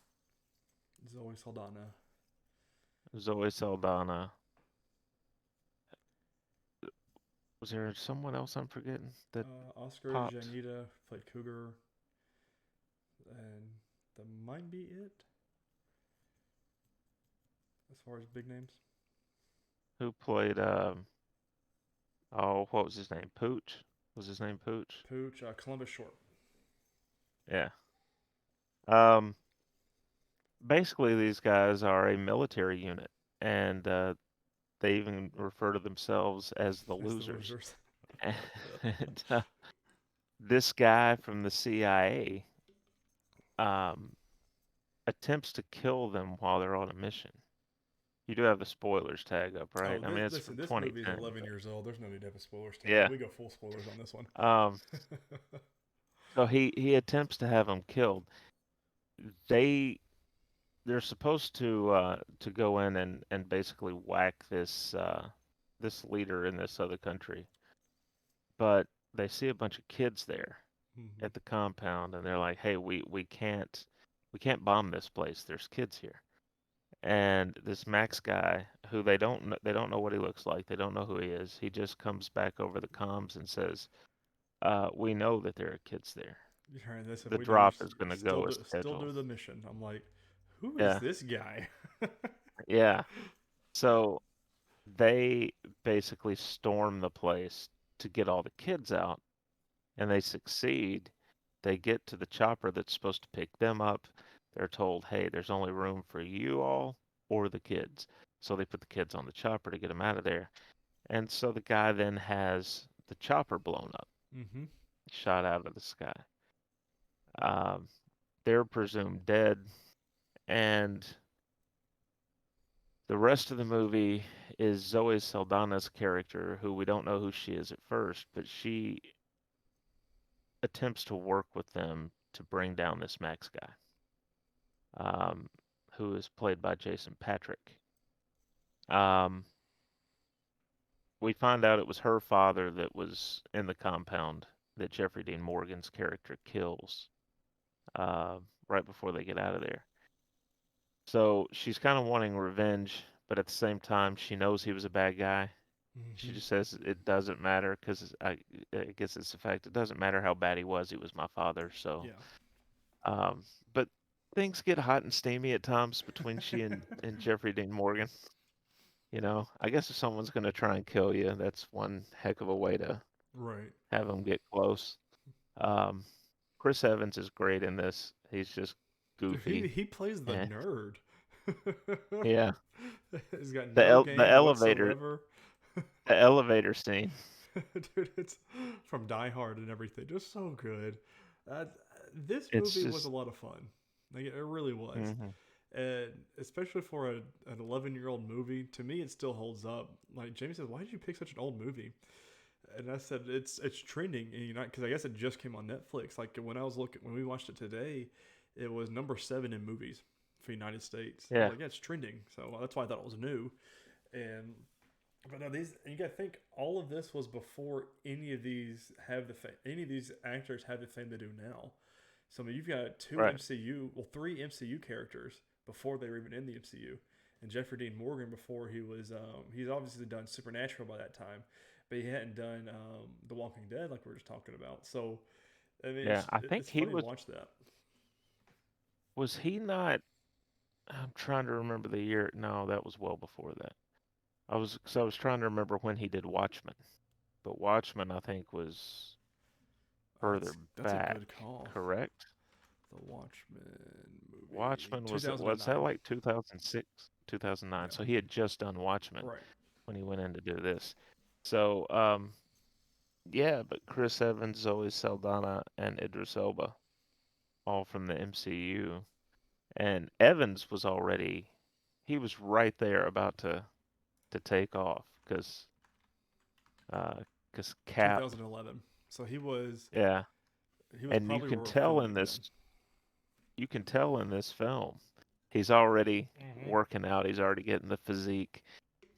Zoe Saldana, Zoe Saldana. Was there someone else I'm forgetting that Oscar popped? Janita played Cougar, and that might be it as far as big names. Who played, oh, what was his name? Pooch? Was his name Pooch? Pooch, Columbus Short. Yeah. Um, Basically, these guys are a military unit, and they even refer to themselves as the That's the losers. losers. And this guy from the CIA um, attempts to kill them while they're on a mission. You do have the spoilers tag up, right? Oh, I mean, it's from listen, this movie is 2010, 11 but years old. There's no need to have a spoilers tag. yeah. We go full spoilers on this one. Um, so he attempts to have them killed. They they're supposed to go in and basically whack this leader in this other country, but they see a bunch of kids there Mm-hmm. at the compound, and they're like, "Hey, we can't bomb this place. There's kids here." and this Max guy who they don't know what he looks like. They don't know who he is. He just comes back over the comms and says, "We know that there are kids there. Right, they said The we know you drop is going to go as still scheduled." do the mission. I'm like, who is Yeah, this guy? yeah. So they basically storm the place to get all the kids out, and they succeed. They get to the chopper that's supposed to pick them up. They're told, "Hey, there's only room for you all or the kids." So they put the kids on the chopper to get them out of there. And so the guy then has the chopper blown up, Mm-hmm. shot out of the sky. Um, they're presumed dead, and the rest of the movie is Zoe Saldana's character, who we don't know who she is at first, but she attempts to work with them to bring down this Max guy, um, who is played by Jason Patrick. Um, we find out it was her father that was in the compound that Jeffrey Dean Morgan's character kills uh, right before they get out of there. So she's kind of wanting revenge, but at the same time, she knows he was a bad guy. She Mm-hmm. just says it doesn't matter because I guess it's the fact it doesn't matter how bad he was my father. So, Yeah. um, but things get hot and steamy at times between she and Jeffrey Dean Morgan. I guess if someone's gonna try and kill you, that's one heck of a way to Right. have them get close. Um, Chris Evans is great in this. He's just Dude, he goofy he plays the and nerd. yeah, He's got the no the game elevator whatsoever. the elevator scene. Dude, it's from Die Hard and everything. Just so good. Uh, this It's movie was a just lot of fun. Like it really was, hmm and especially for an 11-year-old movie, to me it still holds up. Like Jamie says, why did you pick such an old movie? And I said it's trending, and because I guess it just came on Netflix. Like when we watched it today, it was number 7 in movies for the United States. I was yeah, like, yeah, it's trending, so that's why I thought it was new. And but no, you got to think all of this was before any of these actors have the fame they do now. So I mean, you've got right, three MCU characters before they were even in the MCU, and Jeffrey Dean Morgan before he's obviously done Supernatural by that time, but he hadn't done The Walking Dead like we were just talking about. So I mean, yeah. I think it's he funny to watch that. was he not? I'm trying to remember the year. No, that was well before that. I was trying to remember when he did Watchmen, but Watchmen I think was further That's a back, good call. correct? The Watchmen movie, Watchmen was that 2009. like 2006, 2009? Yeah, So he had just done Watchmen right. when he went in to do this. So yeah, but Chris Evans, Zoe Saldana, and Idris Elba, all from the MCU. And Evans was already, he was right there about to take off uh, because Cap, 2011. So yeah. he was And probably filming then. you can tell in this film, he's already Mm-hmm. working out. He's already getting the physique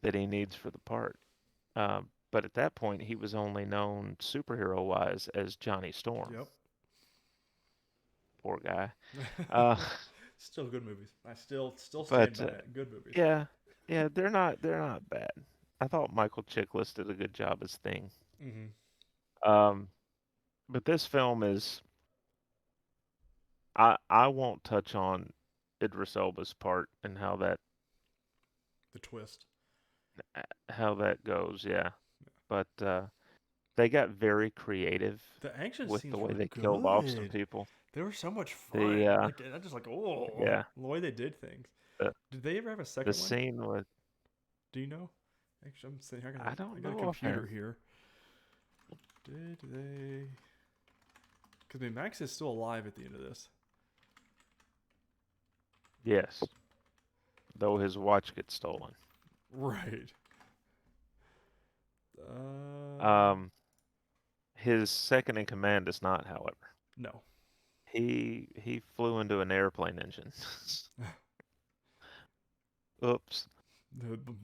that he needs for the part. But at that point, he was only known superhero wise as Johnny Storm. Yep. Poor guy. Uh, Still good movies. I still stand but by it. Good movies. yeah, yeah, they're not bad. I thought Michael Chiklis did a good job as Thing. Mm-hmm. Um, but this film is I won't touch on Idris Elba's part and The twist. how that goes. Yeah, but they got very creative The action with the scenes way were they killed off some good. people. They were so much fun. The Like I just like yeah, the way they did things. the Did they ever have a the second one? scene with Do you know? Actually, I'm saying I I don't got a know computer offhand. here. Did they? Because I mean, Max is still alive at the end of this. Yes, though his watch gets stolen. Right. Uh, Um, his second in command is not, however. no. He flew into an airplane engine. Oops.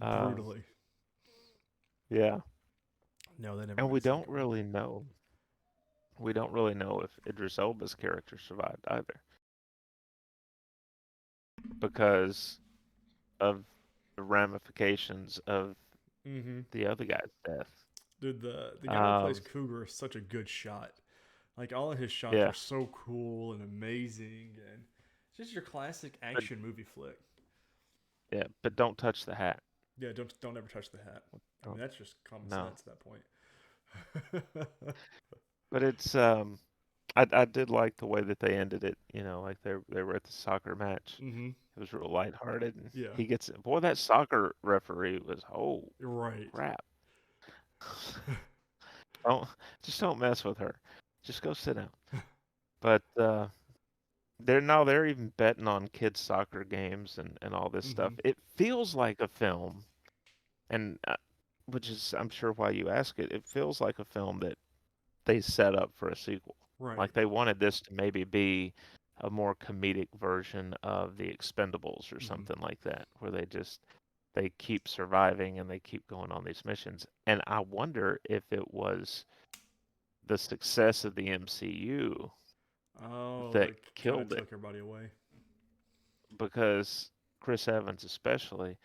Um, Brutally. yeah, No, they never and made a second one. we don't really know if Idris Elba's character survived either, because of the ramifications of Mm-hmm. the other guy's death. Dude, the guy who plays Um, Cougar is such a good shot. Like all of his shots are yeah, so cool and amazing, and it's just your classic but action movie flick. yeah, but don't touch the hat. Yeah, don't ever touch the hat. I mean, Don't, that's just common no. sense at that point. But it's I did like the way that they ended it. You know, like they were at the soccer match. Mm-hmm. It was real lighthearted, and Yeah, he gets it. Boy, that soccer referee was you're right. crap. Don't just don't mess with her. Just go sit down. But they're even betting on kids soccer games and all this Mm-hmm. stuff. It feels like a film, and which is I'm sure why you ask it. It feels like a film that they set up for a sequel. Right. Like they wanted this to maybe be a more comedic version of The Expendables or Mm-hmm. something like that, where they keep surviving and they keep going on these missions. And I wonder if it was the success of the MCU Oh, that that kind of killed it, took everybody away. because Chris Evans especially,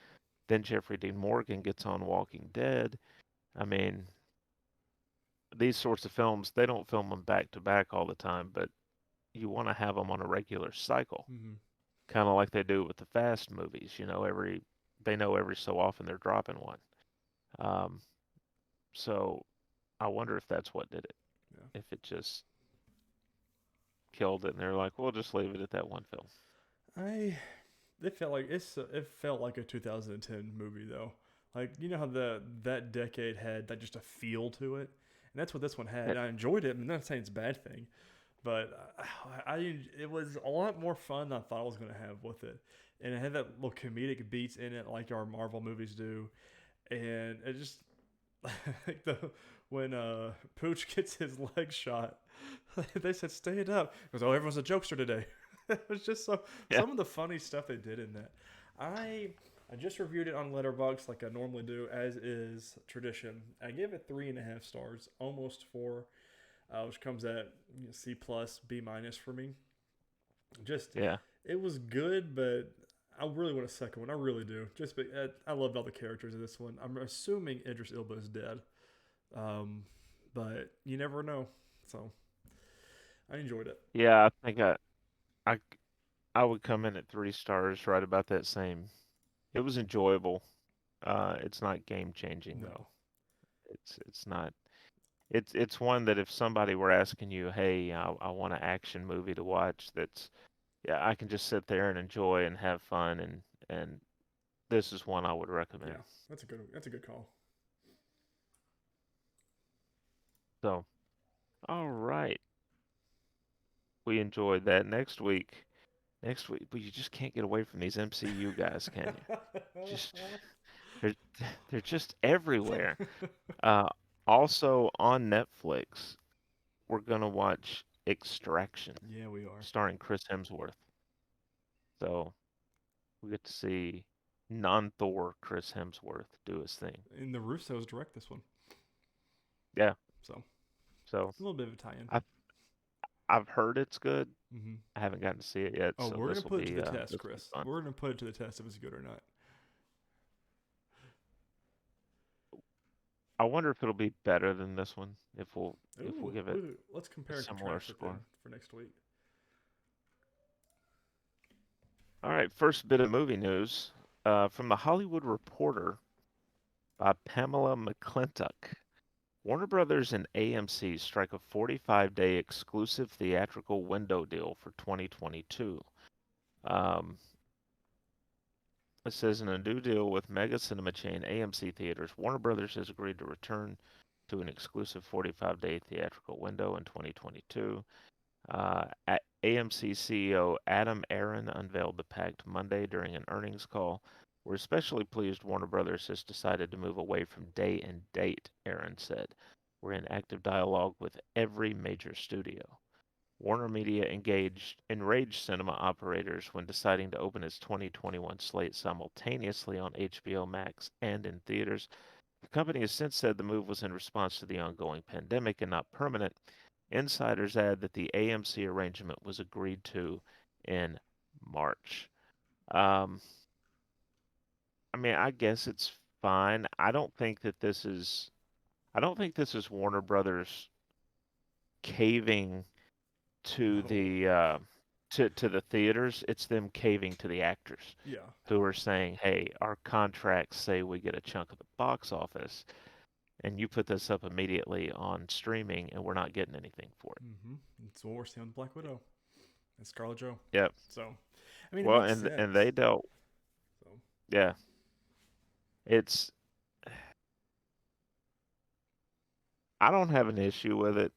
then Jeffrey Dean Morgan gets on Walking Dead. I mean, these sorts of films, they don't film them back to back all the time, but you want to have them on a regular cycle, Mm-hmm. kind of like they do with the Fast movies. They know every so often they're dropping one. Um, so I wonder if that's what did it. Yeah. If it just killed it, and they're like, we'll just leave it at that one film. I it felt like a 2010 movie though. Like you know how the that decade had that just a feel to it, and that's what this one had. It, And I enjoyed it. I'm not saying it's a bad thing, but it was a lot more fun than I thought I was gonna have with it, and it had that little comedic beats in it like our Marvel movies do, and it just like the when Pooch gets his leg shot, they said stand up. He goes, oh, everyone's a jokester today. It was just yeah, some of the funny stuff they did in that. I I just reviewed it on Letterboxd like I normally do, as is tradition. I gave it 3.5 stars, almost 4, which comes at C plus B minus for me. Just yeah, it was good, but I really want a second one. I really do. I loved all the characters in this one. I'm assuming Idris Elba is dead, um, but you never know. So I enjoyed it. yeah. I, I would come in at 3 stars, right about that same. It was enjoyable. It's not game changing No. though. It's not. It's one that if somebody were asking you, hey, I want an action movie to watch, that's yeah, I can just sit there and enjoy and have fun, and this is one I would recommend. Yeah, that's a good call. So, all right, we enjoyed that. Next week, but you just can't get away from these MCU guys, can you? Just they're they're just everywhere. Uh, Also on Netflix, we're gonna watch Extraction, Yeah, we are. starring Chris Hemsworth. So we get to see non-Thor Chris Hemsworth do his thing. And the Russos direct this one, Yeah, so so a little bit of a tie-in. I I've heard it's good. Mm-hmm. I haven't gotten to see it yet, Oh, so we're gonna put it to the test, this will be Chris. fun. We're gonna put it to the test if it's good or not. I wonder if it'll be better than this one, if we'll Ooh, give it let's a compare and similar contrast it then score. for next week. All right, first bit of movie news from the Hollywood Reporter by Pamela McClintock. Warner Brothers and AMC strike a 45-day exclusive theatrical window deal for 2022. Um, it says in a new deal with mega cinema chain AMC Theaters, Warner Brothers has agreed to return to an exclusive 45-day theatrical window in 2022. AMC CEO Adam Aron unveiled the pact Monday during an earnings call. We're especially pleased Warner Brothers has decided to move away from day and date, Aron said. We're in active dialogue with every major studio. Warner Media engaged enraged cinema operators when deciding to open its 2021 slate simultaneously on HBO Max and in theaters. The company has since said the move was in response to the ongoing pandemic and not permanent. Insiders add that the AMC arrangement was agreed to in March. Um, I mean, I guess it's fine. I don't think this is Warner Brothers caving to No. to the theaters. It's them caving to the actors Yeah. who are saying, "Hey, our contracts say we get a chunk of the box office, and you put this up immediately on streaming, and we're not getting anything for it." Mm-hmm. It's what we're seeing with Black Widow and Scarlet Joe. Yep. So, I mean, it Well, makes and sense. they dealt. So, Yeah. It's I don't have an issue with it,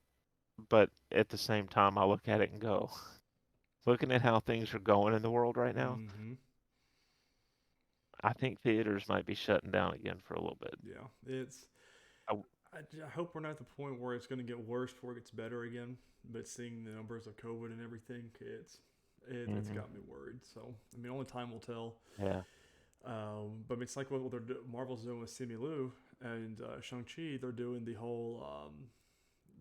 but at the same time, I look at it and go, looking at how things are going in the world right now, mm-hmm. I think theaters might be shutting down again for a little bit. Yeah. It's. I, I hope we're not at the point where it's going to get worse before it gets better again. But seeing the numbers of COVID and everything, it's hmm got me worried. So, I mean, only time will tell. Yeah. But it's like what Marvel's doing with Simu and Shang Chi. They're doing the whole.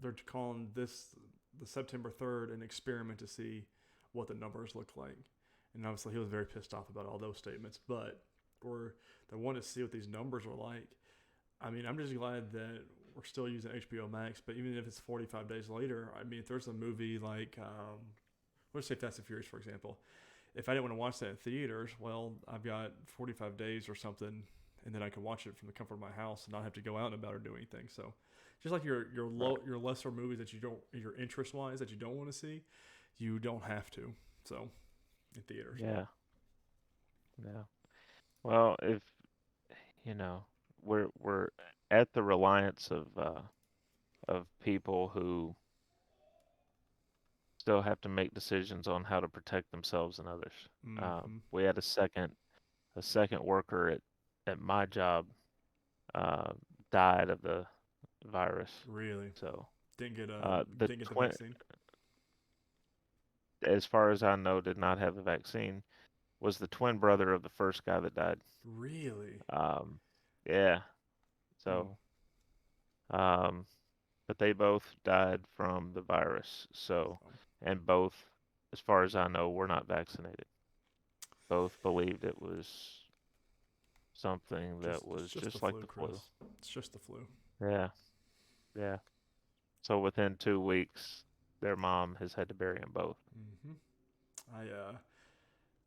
They're calling this the September 3rd an experiment to see what the numbers look like. And obviously, he was very pissed off about all those statements. But we're they want to see what these numbers are like. I mean, I'm just glad that we're still using HBO Max. But even if it's 45 days later, I mean, if there's a movie like let's say Fast and Furious, for example, if I didn't want to watch that in theaters, well, I've got 45 days or something, and then I can watch it from the comfort of my house and not have to go out and about or do anything. So, just like Right. your lesser movies that you don't your interest wise that you don't want to see, you don't have to. So in theaters. Yeah. Yeah. Well, if you know, we're at the reliance of people who still have to make decisions on how to protect themselves and others. Mm-hmm. We had a second worker at my job uh, died of the virus. Really So the didn't get the twin, vaccine. as far as I know, did not have the vaccine. Was the twin brother of the first guy that died. Really. Um, yeah. Hmm. So, um, but they both died from the virus. So, So and both, as far as I know, were not vaccinated. Both believed it was something just that it's was just the just like flu, the flu. Chris. It's just the flu. Yeah, yeah. So within 2 weeks, their mom has had to bury them both. Mm-hmm.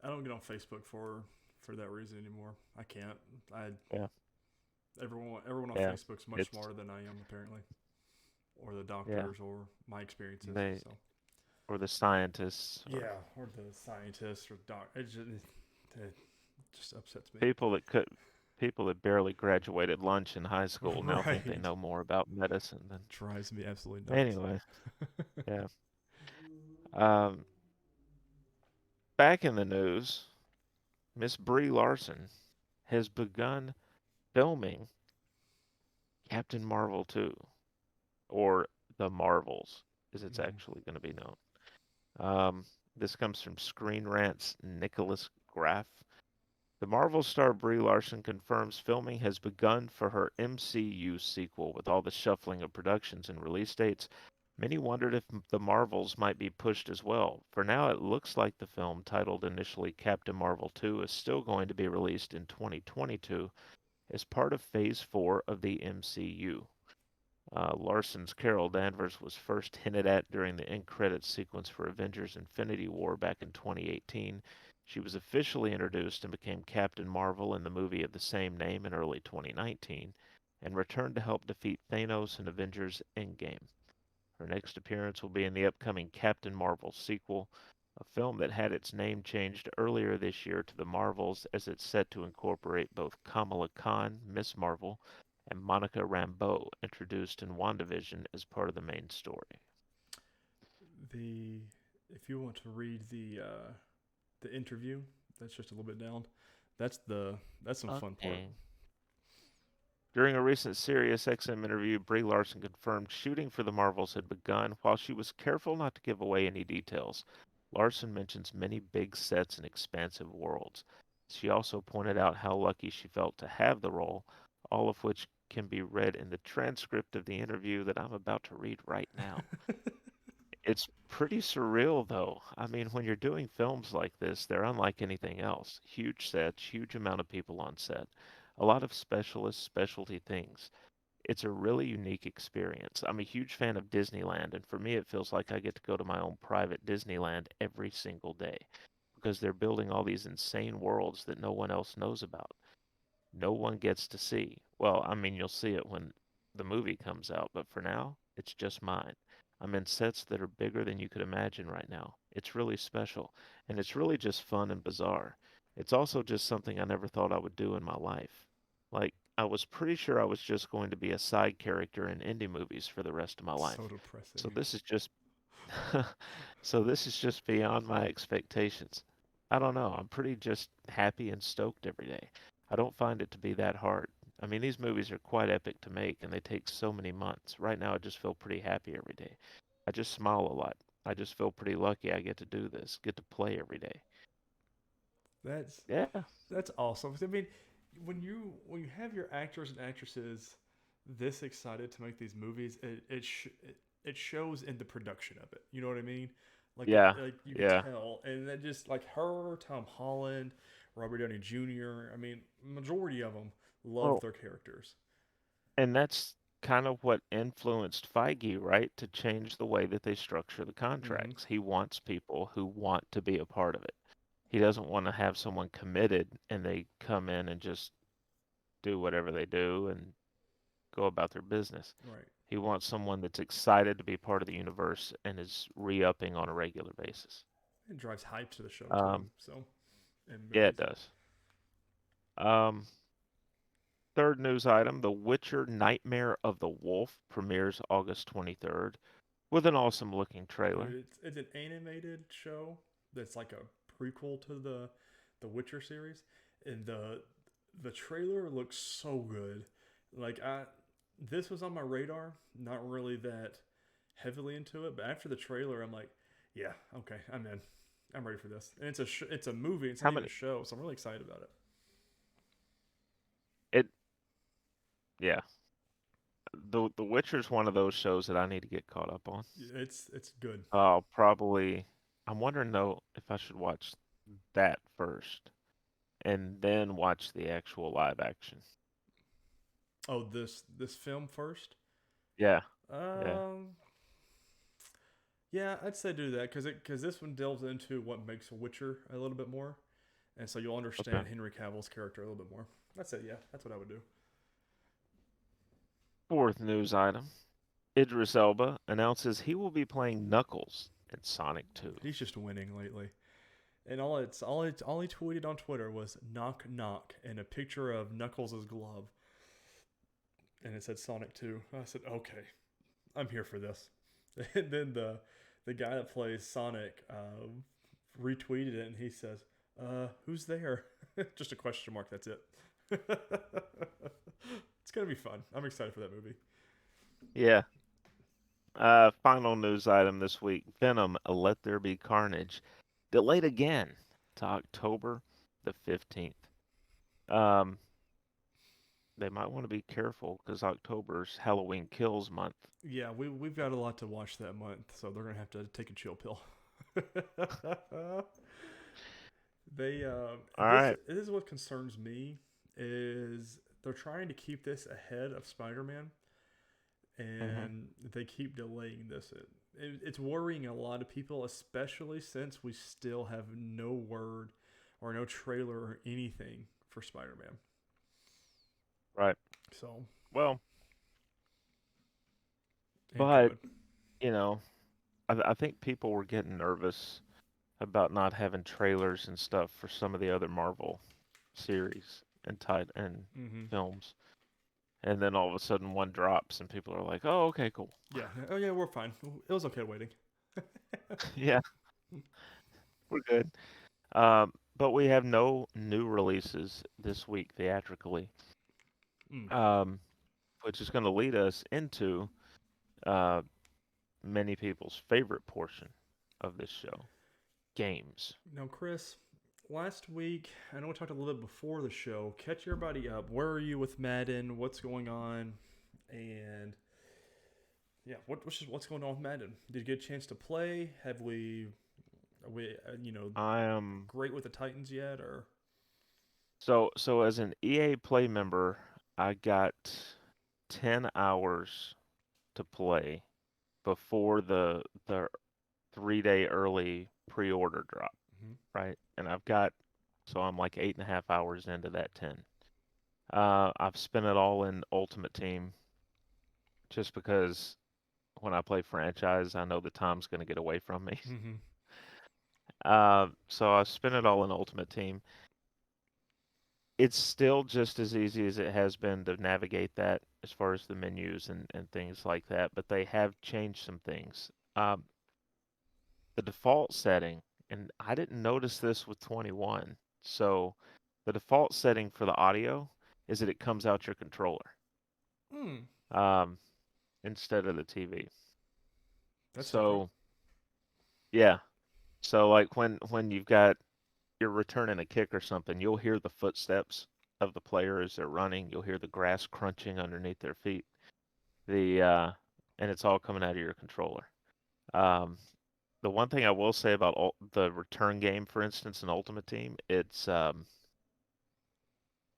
I don't get on Facebook for that reason anymore. I can't. I Yeah, everyone on yeah. Facebook's much It's smarter than I am apparently, or the yeah. doctors, or my experiences. They So or the scientists or yeah, or the scientists or doc. It just upsets me. people that could people that barely graduated lunch in high school now think they Right, know more about medicine than drives me absolutely nuts. anyway. Yeah. Um, back in the news, Miss Brie Larson has begun filming Captain Marvel 2, or The Marvels, as it's Mm, actually going to be known. Um, this comes from Screen Rant's Nicholas Graff. The Marvel star Brie Larson confirms filming has begun for her MCU sequel. With all the shuffling of productions and release dates, many wondered if the Marvels might be pushed as well. For now, it looks like the film, titled initially Captain Marvel 2, is still going to be released in 2022 as part of Phase 4 of the MCU. Larson's Carol Danvers was first hinted at during the end credits sequence for Avengers Infinity War back in 2018. She was officially introduced and became Captain Marvel in the movie of the same name in early 2019, and returned to help defeat Thanos in Avengers Endgame. Her next appearance will be in the upcoming Captain Marvel sequel, a film that had its name changed earlier this year to The Marvels, as it's set to incorporate both Kamala Khan, Miss Marvel, and Monica Rambeau, introduced in WandaVision as part of the main story. the if you want to read the interview, that's just a little bit down. That's some fun part. Okay. During a recent SiriusXM interview, Brie Larson confirmed shooting for the Marvels had begun, while she was careful not to give away any details. Larson mentions many big sets and expansive worlds. She also pointed out how lucky she felt to have the role, all of which can be read in the transcript of the interview that I'm about to read right now. It's pretty surreal, though. I mean, when you're doing films like this, they're unlike anything else. Huge sets, huge amount of people on set, a lot of specialists, specialty things. It's a really unique experience. I'm a huge fan of Disneyland, and for me, it feels like I get to go to my own private Disneyland every single day because they're building all these insane worlds that no one else knows about. No one gets to see. Well, I mean, you'll see it when the movie comes out, but for now, it's just mine. I'm in sets that are bigger than you could imagine right now. It's really special, and it's really just fun and bizarre. It's also just something I never thought I would do in my life. Like, I was pretty sure I was just going to be a side character in indie movies for the rest of my So life. So depressing. this is just so this is just beyond my expectations. I don't know. I'm pretty just happy and stoked every day. I don't find it to be that hard. I mean, these movies are quite epic to make and they take so many months. Right now, I just feel pretty happy every day. I just smile a lot. I just feel pretty lucky I get to do this, get to play every day. That's Yeah, that's awesome. I mean, when you have your actors and actresses this excited to make these movies, it shows in the production of it. You know what I mean? yeah, Like you could yeah. tell, and that just like her, Tom Holland, Robert Downey Jr. I mean, majority of them love Well, their characters. and that's kind of what influenced Feige, right, to change the way that they structure the Mm-hmm. contracts. He wants people who want to be a part of it. He doesn't want to have someone committed and they come in and just do whatever they do and go about their business. Right. He wants someone that's excited to be part of the universe and is re-upping on a regular basis. It drives hype to the show too. Um, So in yeah, it movies. does. Um, third news item: The Witcher: Nightmare of the Wolf premieres August 23rd with an awesome looking trailer. Dude, it's an animated show that's like a prequel to the Witcher series, and the trailer looks so good. Like I, this was on my radar, not really that heavily into it, but after the trailer, I'm like, yeah, okay, I'm in. I'm ready for this. And it's a movie. It's How not even a many? show, so I'm really excited about it. It yeah. The Witcher's one of those shows that I need to get caught up on. It's good. I'll probably. I'm wondering though if I should watch that first and then watch the actual live action. Oh, this film first. Yeah, yeah, Um, yeah, I'd say do that because this one delves into what makes Witcher a little bit more, and so you'll okay. understand Henry Cavill's character a little bit more. That's it. Yeah, that's what I would do. Fourth news item. Idris Elba announces he will be playing Knuckles in Sonic 2. He's just winning lately, and all he tweeted on Twitter was "knock knock" and a picture of Knuckles' glove, and it said Sonic 2. I said, okay, I'm here for this. And then the guy that plays Sonic retweeted it, and he says, who's there?" Just a question mark. That's it. It's gonna be fun. I'm excited for that movie. Yeah. Final news item this week. Venom: Let There Be Carnage delayed again to October the 15th. Um, they might want to be careful because October's Halloween Kills month. Yeah, we've got a lot to watch that month, so they're gonna have to take a chill pill. They All this right. this is what concerns me is they're trying to keep this ahead of Spider-Man, Mm-hmm. and they keep delaying this. It's worrying a lot of people, especially since we still have no word or no trailer or anything for Spider-Man. Right. So Well, ain't but good. you know, I think people were getting nervous about not having trailers and stuff for some of the other Marvel series and Mm-hmm. films. And then all of a sudden one drops and people are like, "Oh, okay, cool." Yeah. Oh yeah, we're fine. It was okay waiting. Yeah, we're good. But we have no new releases this week theatrically, Mm. um, which is going to lead us into uh, many people's favorite portion of this show, games. Now, Chris, last week, I know we talked a little bit before the show. Catch everybody up. Where are you with Madden? What's going on? And Yeah, what's going on with Madden? Did you get a chance to play? Are we I am great with the Titans yet? Or so as an EA Play member, I got 10 hours to play before the 3-day early pre-order drop, Mhm. right? And so I'm like 8.5 hours into that 10. I've spent it all in Ultimate Team just because when I play franchise, I know the time's going to get away from me. Mhm. So I spent it all in Ultimate Team. It's still just as easy as it has been to navigate that as far as the menus and things like that, but they have changed some things. The default setting, and I didn't notice this with 21. So the default setting for the audio is that it comes out your controller Hmm. um, instead of the TV. That's different. So yeah, so like when you're returning a kick or something, you'll hear the footsteps of the player as they're running. You'll hear the grass crunching underneath their feet. The and it's all coming out of your controller. Um, the one thing I will say about the return game, for instance, in Ultimate Team, it's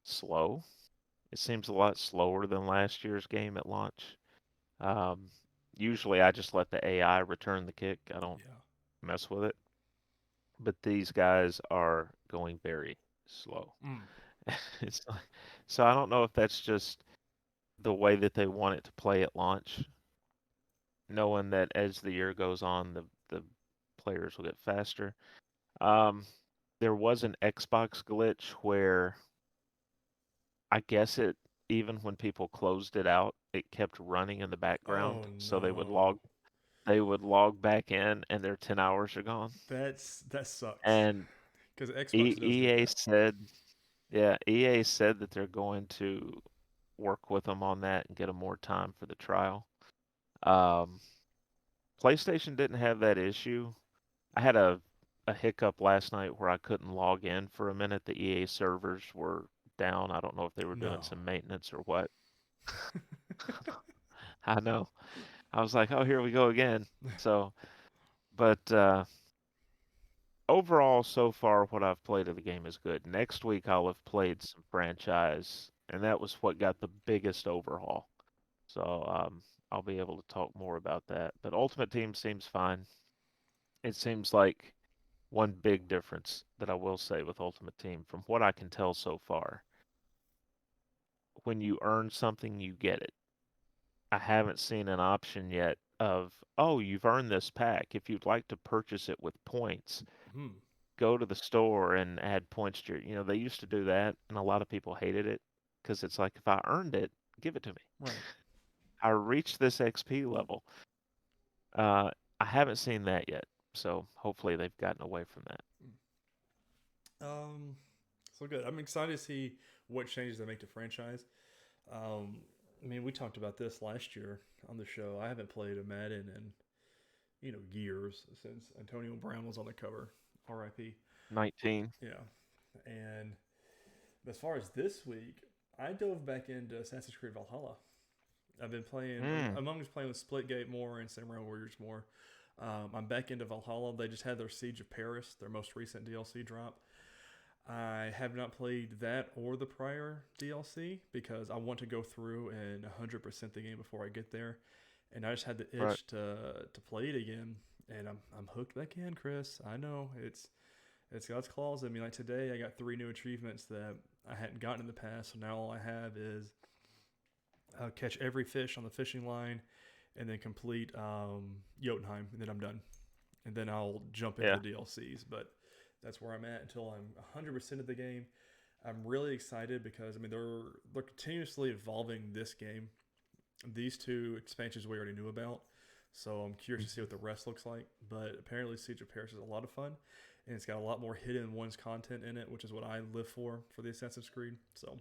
slow. It seems a lot slower than last year's game at launch. Um, Usually, I just let the AI return the kick. I don't Yeah. mess with it. But these guys are going very slow. Mm. It's like, so I don't know if that's just the way that they want it to play at launch, knowing that as the year goes on, the players will get faster. Um, there was an Xbox glitch where I guess even when people closed it out, it kept running in the background, Oh so no. they would log back in and their 10 hours are gone. That sucks. And Because Xbox does do EA that. said, yeah, EA said that they're going to work with them on that and get them more time for the trial. Um, PlayStation didn't have that issue. I had a hiccup last night where I couldn't log in for a minute. The EA servers were down. I don't know if they were doing No. some maintenance or what. I know. I was like, oh, here we go again. So, but overall, so far, what I've played of the game is good. Next week, I'll have played some franchise, and that was what got the biggest overhaul. So, I'll be able to talk more about that. But Ultimate Team seems fine. It seems like one big difference that I will say with Ultimate Team, from what I can tell so far, when you earn something, you get it. I haven't seen an option yet of, oh, you've earned this pack. If you'd like to purchase it with points, Hmm. go to the store and add points to they used to do that, and a lot of people hated it because it's like, if I earned it, give it to me. Right. I reached this XP level. Uh, I haven't seen that yet, so hopefully they've gotten away from that. Um. So good. I'm excited to see what changes they make to franchise. Um. I mean, we talked about this last year on the show. I haven't played a Madden in years since Antonio Brown was on the cover. R.I.P. 19. Yeah. And as far as this week, I dove back into Assassin's Creed Valhalla. I've been playing. Mm, I'm just playing with Splitgate more and Samurai Warriors more. I'm back into Valhalla. They just had their Siege of Paris, their most recent DLC drop. I have not played that or the prior DLC because I want to go through and 100% the game before I get there. And I just had the right. itch to play it again, and I'm hooked back in, Chris. I know it's got its claws in me. Like today, I got 3 new achievements that I hadn't gotten in the past. So now all I have is catch every fish on the fishing line, and then complete Jotunheim, and then I'm done. And then I'll jump into Yeah. the DLCs. But that's where I'm at until I'm 100% of the game. I'm really excited because I mean they're continuously evolving this game. These 2 expansions we already knew about, so I'm curious to see what the rest looks like. But apparently, Siege of Paris is a lot of fun, and it's got a lot more hidden ones content in it, which is what I live for the Assassin's Creed. So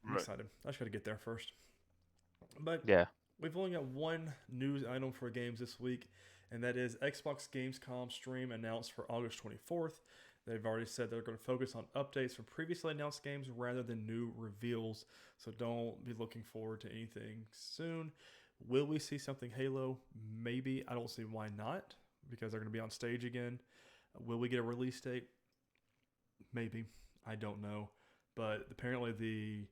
I'm Right. excited. I just got to get there first. But Yeah. we've only got one news item for games this week, and that is Xbox Gamescom stream announced for August 24th. They've already said they're going to focus on updates for previously announced games rather than new reveals, so don't be looking forward to anything soon. Will we see something Halo? Maybe. I don't see why not because they're going to be on stage again. Will we get a release date? Maybe. I don't know. But apparently the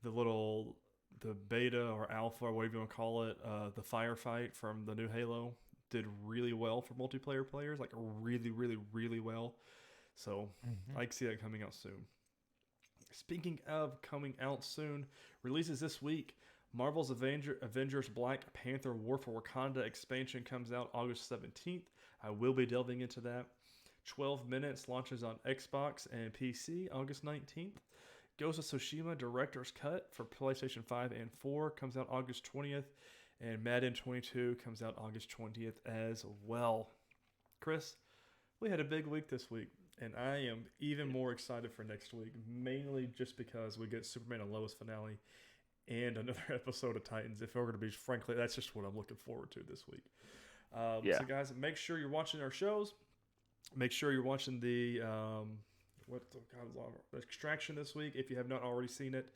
little the beta or alpha or whatever you want to call it, the firefight from the new Halo did really well for multiplayer players, like really, really, really well. So Hmm. I can see that coming out soon. Speaking of coming out soon, releases this week. Marvel's Avengers Black Panther War for Wakanda expansion comes out August 17th. I will be delving into that. 12 Minutes launches on Xbox and PC August 19th. Ghost of Tsushima Director's Cut for PlayStation 5 and 4 comes out August 20th. And Madden 22 comes out August 20th as well. Chris, we had a big week this week, and I am even more excited for next week, mainly just because we get Superman and Lois finale and another episode of Titans. If we're going to be frankly, that's just what I'm looking forward to this week. Yeah. So, guys, make sure you're watching our shows. Make sure you're watching the the Extraction this week if you have not already seen it.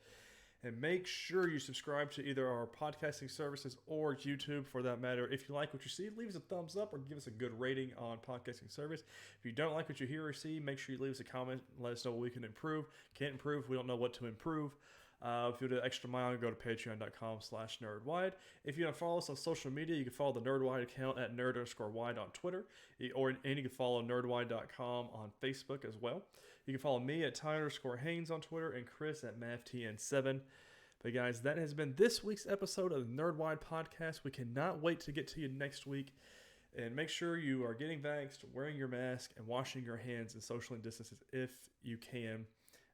And make sure you subscribe to either our podcasting services or YouTube for that matter. If you like what you see, leave us a thumbs up or give us a good rating on podcasting service. If you don't like what you hear or see, make sure you leave us a comment and let us know what we can improve. Can't improve, we don't know what to improve. If you do the extra mile, go to patreon.com/nerdwide. If you want to follow us on social media, you can follow the NerdWide account at nerd_wide on Twitter. And you can follow nerdwide.com on Facebook as well. You can follow me at Tyler_Haynes on Twitter and Chris at MavTN7. But guys, that has been this week's episode of the NerdWide Podcast. We cannot wait to get to you next week. And make sure you are getting vaxxed, wearing your mask, and washing your hands and socially distancing if you can.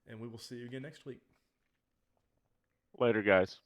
And we will see you again next week. Later, guys.